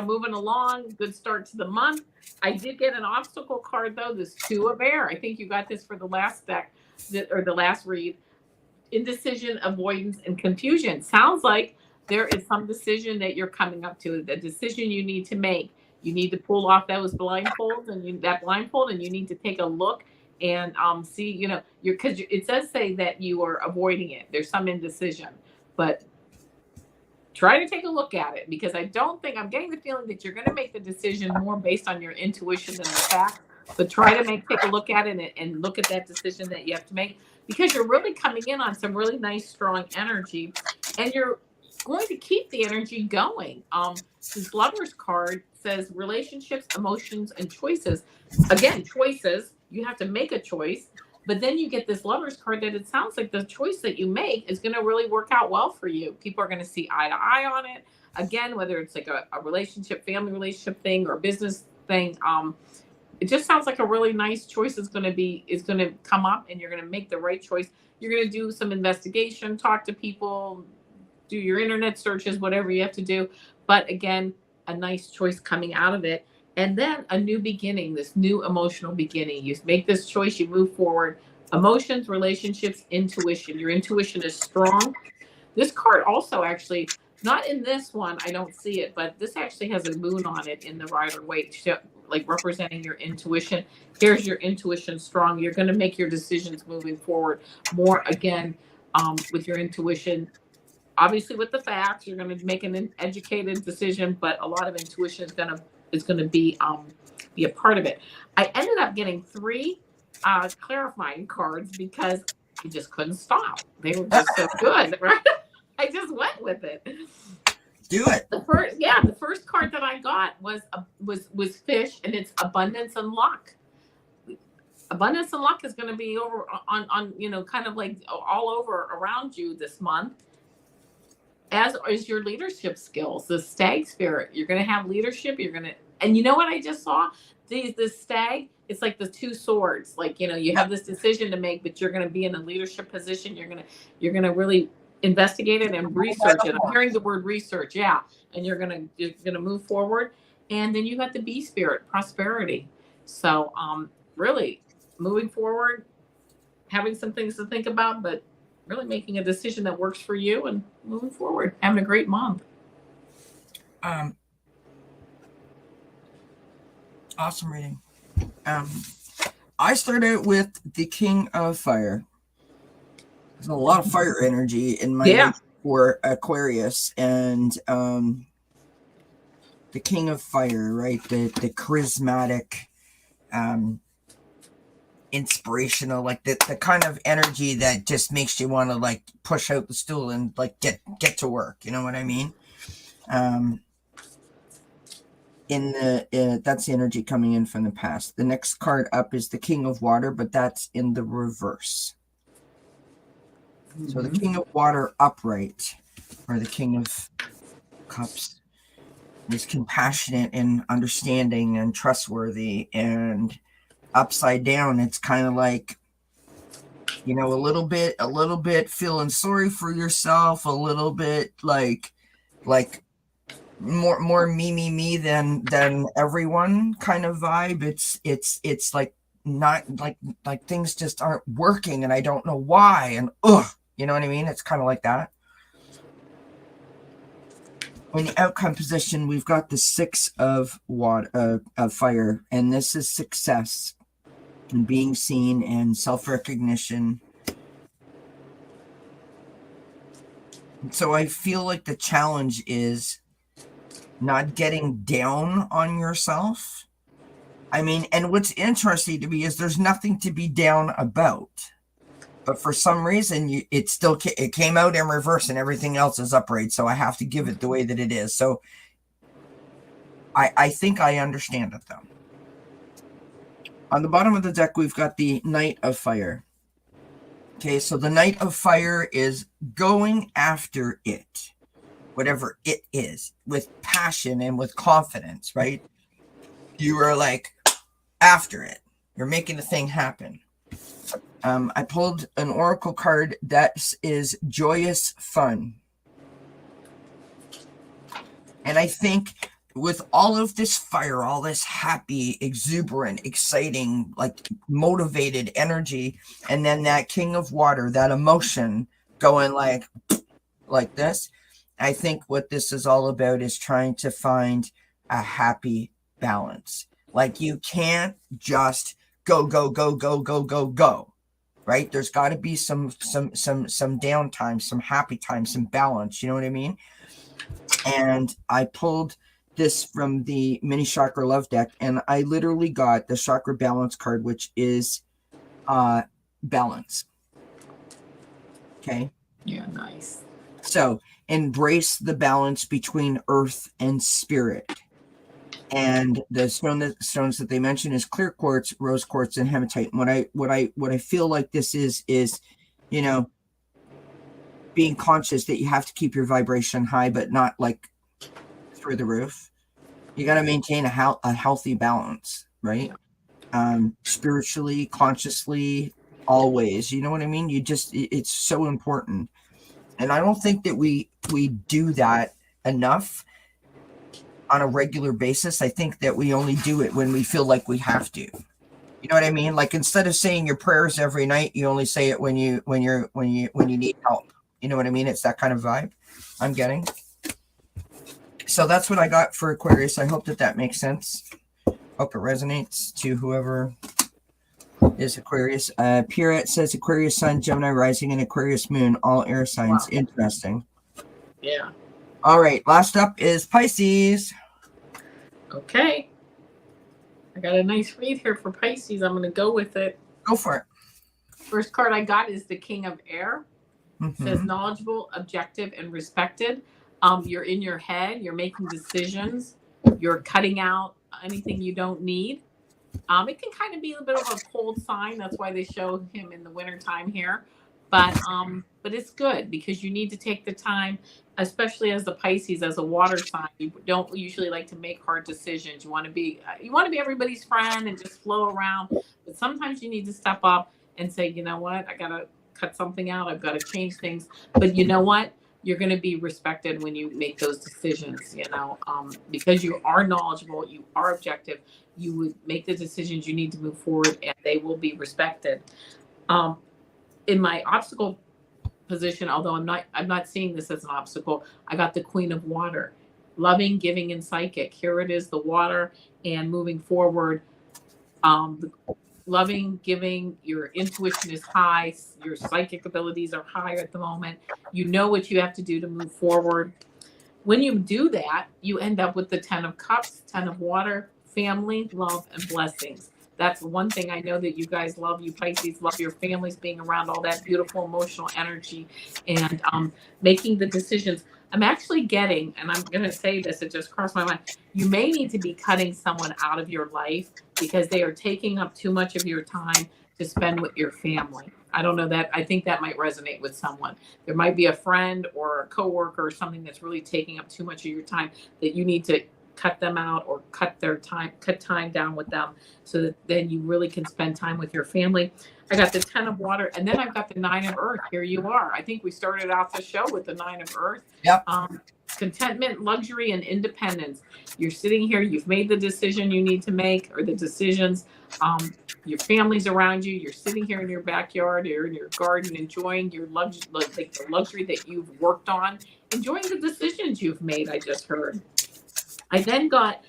Moving along. Good start to the month. I did get an obstacle card though. This 2 of Air. I think you got this for the last deck or the last read. Indecision, avoidance, and confusion. Sounds like there is some decision that you're coming up to. The decision you need to make. You need to pull off those blindfolds and you need to take a look and see, because it does say that you are avoiding it. There's some indecision, but try to take a look at it, because I'm getting the feeling that you're going to make the decision more based on your intuition than the fact. But try to take a look at it and look at that decision that you have to make, because you're really coming in on some really nice, strong energy, and you're going to keep the energy going. This Lover's card says relationships, emotions, and choices. Again, choices. You have to make a choice, but then you get this Lover's card that it sounds like the choice that you make is going to really work out well for you. People are going to see eye to eye on it. Again, whether it's like a relationship, family relationship thing, or business thing, it just sounds like a really nice choice is going to come up, and you're going to make the right choice. You're going to do some investigation, talk to people, do your internet searches, whatever you have to do. But again, a nice choice coming out of it. And then a new beginning, this new emotional beginning. You make this choice, you move forward. Emotions, relationships, intuition. Your intuition is strong. This card also actually, not in this one, I don't see it, but this actually has a moon on it in the Rider-Waite, like representing your intuition. Here's your intuition strong. You're going to make your decisions moving forward more, again, with your intuition. Obviously, with the facts, you're going to make an educated decision, but a lot of intuition is going to be a part of it. I ended up getting 3 clarifying cards because I just couldn't stop. They were just so good, right? I just went with it. Do it. The first card that I got was fish, and it's abundance and luck. Abundance and luck is going to be over on kind of like all over around you this month, as is your leadership skills. The stag spirit, you're going to have leadership. And you know what I just saw? The stag, it's like the two swords. Like, you have this decision to make, but you're going to be in a leadership position. You're going to really investigate it and research it. I'm hearing the word research. Yeah. And you're going to move forward. And then you got the bee spirit, prosperity. So, really moving forward, having some things to think about, but really making a decision that works for you and moving forward, having a great month. Awesome reading. I started with the King of Fire. There's a lot of fire energy in my for Aquarius, and the King of Fire, right? The charismatic, inspirational, like the kind of energy that just makes you want to like push out the stool and like get to work. You know what I mean? That's the energy coming in from the past. The next card up is the King of Water, but that's in the reverse. So the King of Water upright, or the King of Cups, is compassionate and understanding and trustworthy. And upside down, it's kind of like, a little bit feeling sorry for yourself, a little bit like more me than everyone kind of vibe. It's like not like things just aren't working and I don't know why, and you know what I mean? It's kind of like that. In the outcome position, we've got the Six of Fire, and this is success and being seen and self-recognition. So I feel like the challenge is not getting down on yourself. I mean, and what's interesting to me is there's nothing to be down about. But for some reason, it came out in reverse and everything else is upright. So I have to give it the way that it is. So I think I understand it, though. On the bottom of the deck, we've got the Knight of Fire. Okay, so the Knight of Fire is going after it, whatever it is, with passion and with confidence, right? You are like after it. You're making the thing happen. I pulled an oracle card that is joyous fun. And I think with all of this fire, all this happy, exuberant, exciting, like motivated energy, and then that King of Water, that emotion going like this, I think what this is all about is trying to find a happy balance. Like you can't just go, right? There's got to be some downtime, some happy time, some balance. You know what I mean? And I pulled this from the mini chakra love deck, and I literally got the chakra balance card, which is balance. Okay. Yeah, nice. So embrace the balance between earth and spirit. And the stones that they mention is clear quartz, rose quartz, and hematite. And what I feel like this is, being conscious that you have to keep your vibration high, but not like through the roof. You got to maintain a healthy balance, right? Spiritually, consciously, always. You know what I mean? It's so important. And I don't think that we do that enough on a regular basis. I think that we only do it when we feel like we have to. You know what I mean? Like instead of saying your prayers every night, you only say it when you need help. You know what I mean? It's that kind of vibe I'm getting. So that's what I got for Aquarius. I hope that makes sense. Hope it resonates to whoever is Aquarius. Pierrette says Aquarius Sun, Gemini rising, and Aquarius Moon, all air signs. Wow. Interesting. Yeah. All right. Last up is Pisces. Okay. I got a nice read here for Pisces. I'm going to go with it. Go for it. First card I got is the King of Air. Says Mm-hmm. knowledgeable, objective, and respected. You're in your head, you're making decisions, you're cutting out anything you don't need. It can kind of be a bit of a cold sign. That's why they show him in the wintertime here. But it's good because you need to take the time, especially as the Pisces, as a water sign. You don't usually like to make hard decisions. You want to be everybody's friend and just flow around. But sometimes you need to step up and say, you know what, I gotta cut something out. I've got to change things. But you know what? You're going to be respected when you make those decisions, because you are knowledgeable, you are objective, you would make the decisions you need to move forward, and they will be respected. Um, in my obstacle position, although I'm not seeing this as an obstacle, I got the Queen of Water, loving, giving, and psychic. Here it is, the water, and moving forward. The loving, giving, your intuition is high, your psychic abilities are higher at the moment. You know what you have to do to move forward. When you do that, you end up with the 10 of Cups, 10 of Water, family, love, and blessings. That's one thing I know that you guys love. You Pisces love your families, being around all that beautiful emotional energy, and making the decisions. I'm actually getting, and I'm going to say this, it just crossed my mind. You may need to be cutting someone out of your life because they are taking up too much of your time to spend with your family. I don't know that. I think that might resonate with someone. There might be a friend or a coworker or something that's really taking up too much of your time that you need to cut them out or cut time down with them so that then you really can spend time with your family. I got the 10 of Water, and then I've got the 9 of Earth. Here you are. I think we started out the show with the 9 of Earth. Yep. Contentment, luxury, and independence. You're sitting here, you've made the decision you need to make, or the decisions. Your family's around you. You're sitting here in your backyard or in your garden, enjoying your like the luxury that you've worked on, enjoying the decisions you've made. I just heard. I then got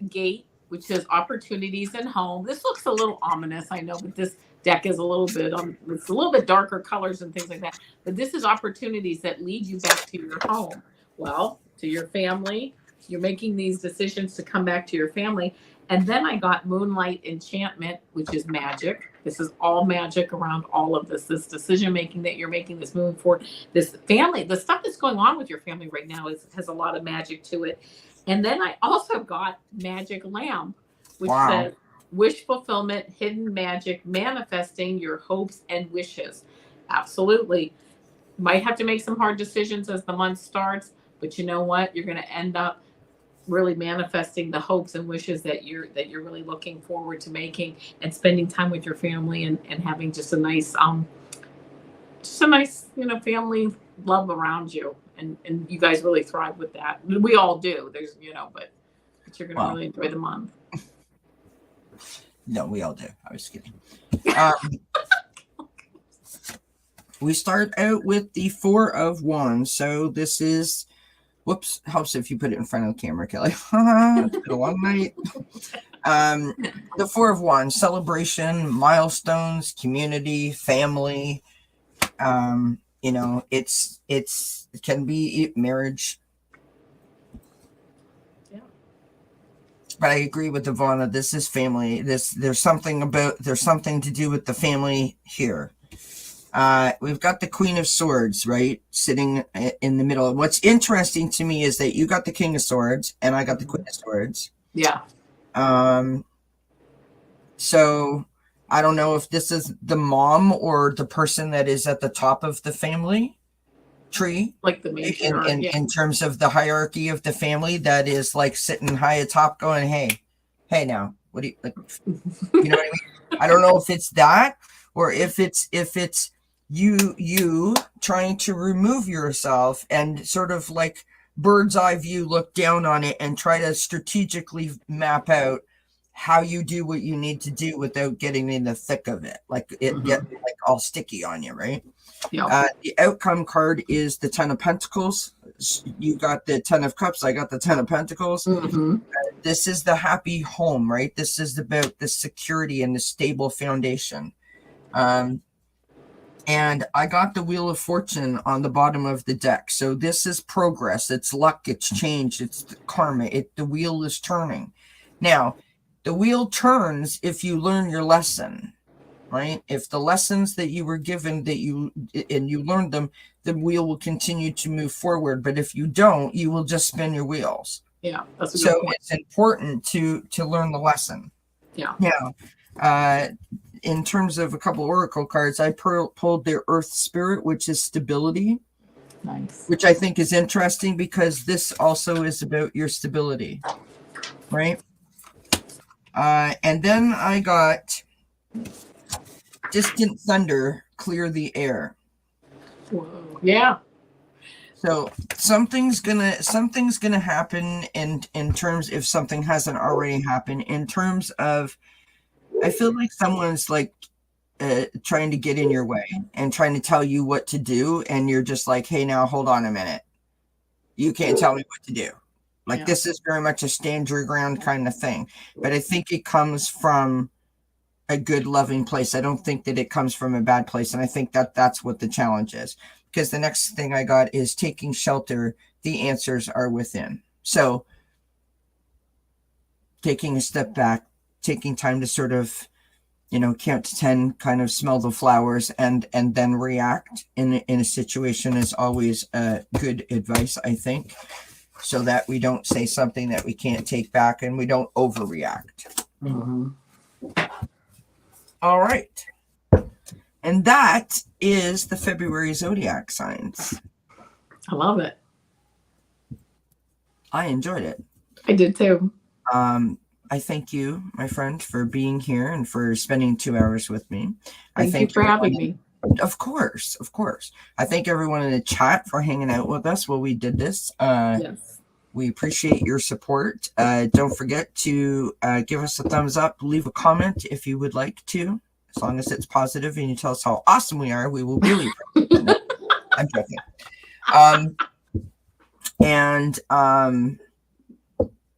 Gate, which says opportunities and home. This looks a little ominous, I know, but this deck is a little bit it's a little bit darker colors and things like that. But this is opportunities that lead you back to your home. Well, to your family. You're making these decisions to come back to your family. And then I got Moonlight Enchantment, which is magic. This is all magic around all of this decision making that you're making, this moving forward, this family, the stuff that's going on with your family right now has a lot of magic to it. And then I also got Magic Lamb, which says wish fulfillment, hidden magic, manifesting your hopes and wishes. Absolutely. Might have to make some hard decisions as the month starts, but you know what? You're going to end up really manifesting the hopes and wishes that you're really looking forward to making, and spending time with your family and having just a nice family love around you, and you guys really thrive with that. We all do. There's but you're gonna really enjoy the month. No, we all do. I was kidding. We start out with the 4 of Wands. So this is helps if you put it in front of the camera, Kelly. It's been a long night. The 4 of Wands, celebration, milestones, community, family. It can be marriage. Yeah. But I agree with Ivana. This is family. There's something to do with the family here. We've got the Queen of Swords, right, sitting in the middle. What's interesting to me is that you got the King of Swords and I got the Queen of Swords. Yeah. So I don't know if this is the mom or the person that is at the top of the family tree, like the main in terms of the hierarchy of the family, that is like sitting high atop going, hey now, what do you like? You know what I mean? I don't know if it's that or if it's you trying to remove yourself and sort of like bird's eye view, look down on it and try to strategically map out how you do what you need to do without getting in the thick of it, like it get like all sticky on you, right? Yeah. The outcome card is the 10 of Pentacles. You got the 10 of Cups. I got the 10 of Pentacles. This is the happy home, right? This is about the security and the stable foundation. And I got the Wheel of Fortune on the bottom of the deck. So this is progress. It's luck. It's change. It's karma. The wheel is turning. Now, the wheel turns if you learn your lesson. right? If the lessons that you were given and you learned them, the wheel will continue to move forward. But if you don't, you will just spin your wheels. Yeah, that's a good So point. it's important to learn the lesson. Yeah. In terms of a couple oracle cards, I pulled their Earth Spirit, which is stability. Nice. Which I think is interesting because this also is about your stability, right? And then I got distant thunder, clear the air. Whoa. Yeah. So something's gonna happen in terms, if something hasn't already happened, in terms of, I feel like someone's like trying to get in your way and trying to tell you what to do, and you're just like, hey, now hold on a minute, you can't tell me what to do. Like, this is very much a stand your ground kind of thing. But I think it comes from a good, loving place. I don't think that it comes from a bad place. And I think that that's what the challenge is. Because the next thing I got is taking shelter. The answers are within. So taking a step back, taking time to sort of, count to 10, kind of smell the flowers, and then react in a situation is always good advice, I think. So that we don't say something that we can't take back and we don't overreact. Mm-hmm. All right. And that is the February Zodiac signs. I love it. I enjoyed it. I did too. I thank you, my friend, for being here and for spending 2 hours with me. Thank you for having me. Of course. I thank everyone in the chat for hanging out with us while we did this. Yes. We appreciate your support. Don't forget to give us a thumbs up, leave a comment if you would like to, as long as it's positive and you tell us how awesome we are. We will really appreciate it. I'm joking.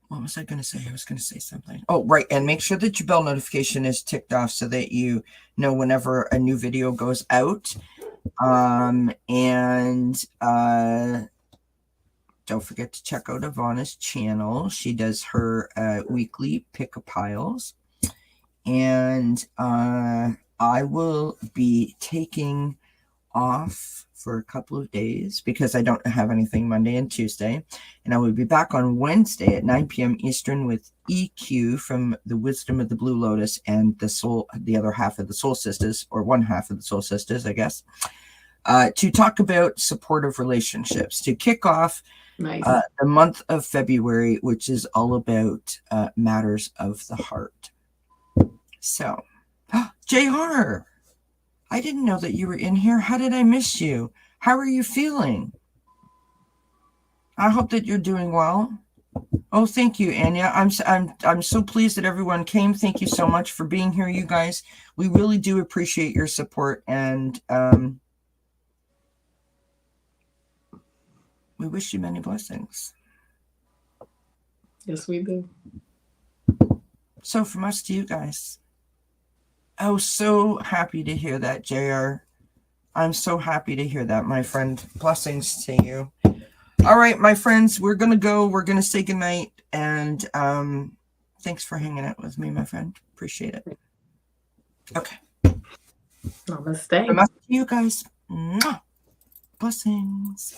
What was I going to say? I was going to say something. Oh, right. And make sure that your bell notification is ticked off so that you know whenever a new video goes out. Don't forget to check out Ivana's channel. She does her weekly pick-a-piles. And I will be taking off for a couple of days because I don't have anything Monday and Tuesday. And I will be back on Wednesday at 9 p.m. Eastern with EQ from the Wisdom of the Blue Lotus and the other half of the Soul Sisters, or one half of the Soul Sisters, I guess, to talk about supportive relationships, to kick off the month of February, which is all about matters of the heart. So, JR, I didn't know that you were in here. How did I miss you? How are you feeling? I hope that you're doing well. Oh, thank you, Anya. I'm so pleased that everyone came. Thank you so much for being here, you guys. We really do appreciate your support, and we wish you many blessings. Yes, we do. So from us to you guys. I was so happy to hear that, JR. I'm so happy to hear that, my friend. Blessings to you. All right, my friends, we're going to go. We're going to say goodnight. And thanks for hanging out with me, my friend. Appreciate it. Okay. Namaste. From us to you guys. Mwah. Blessings.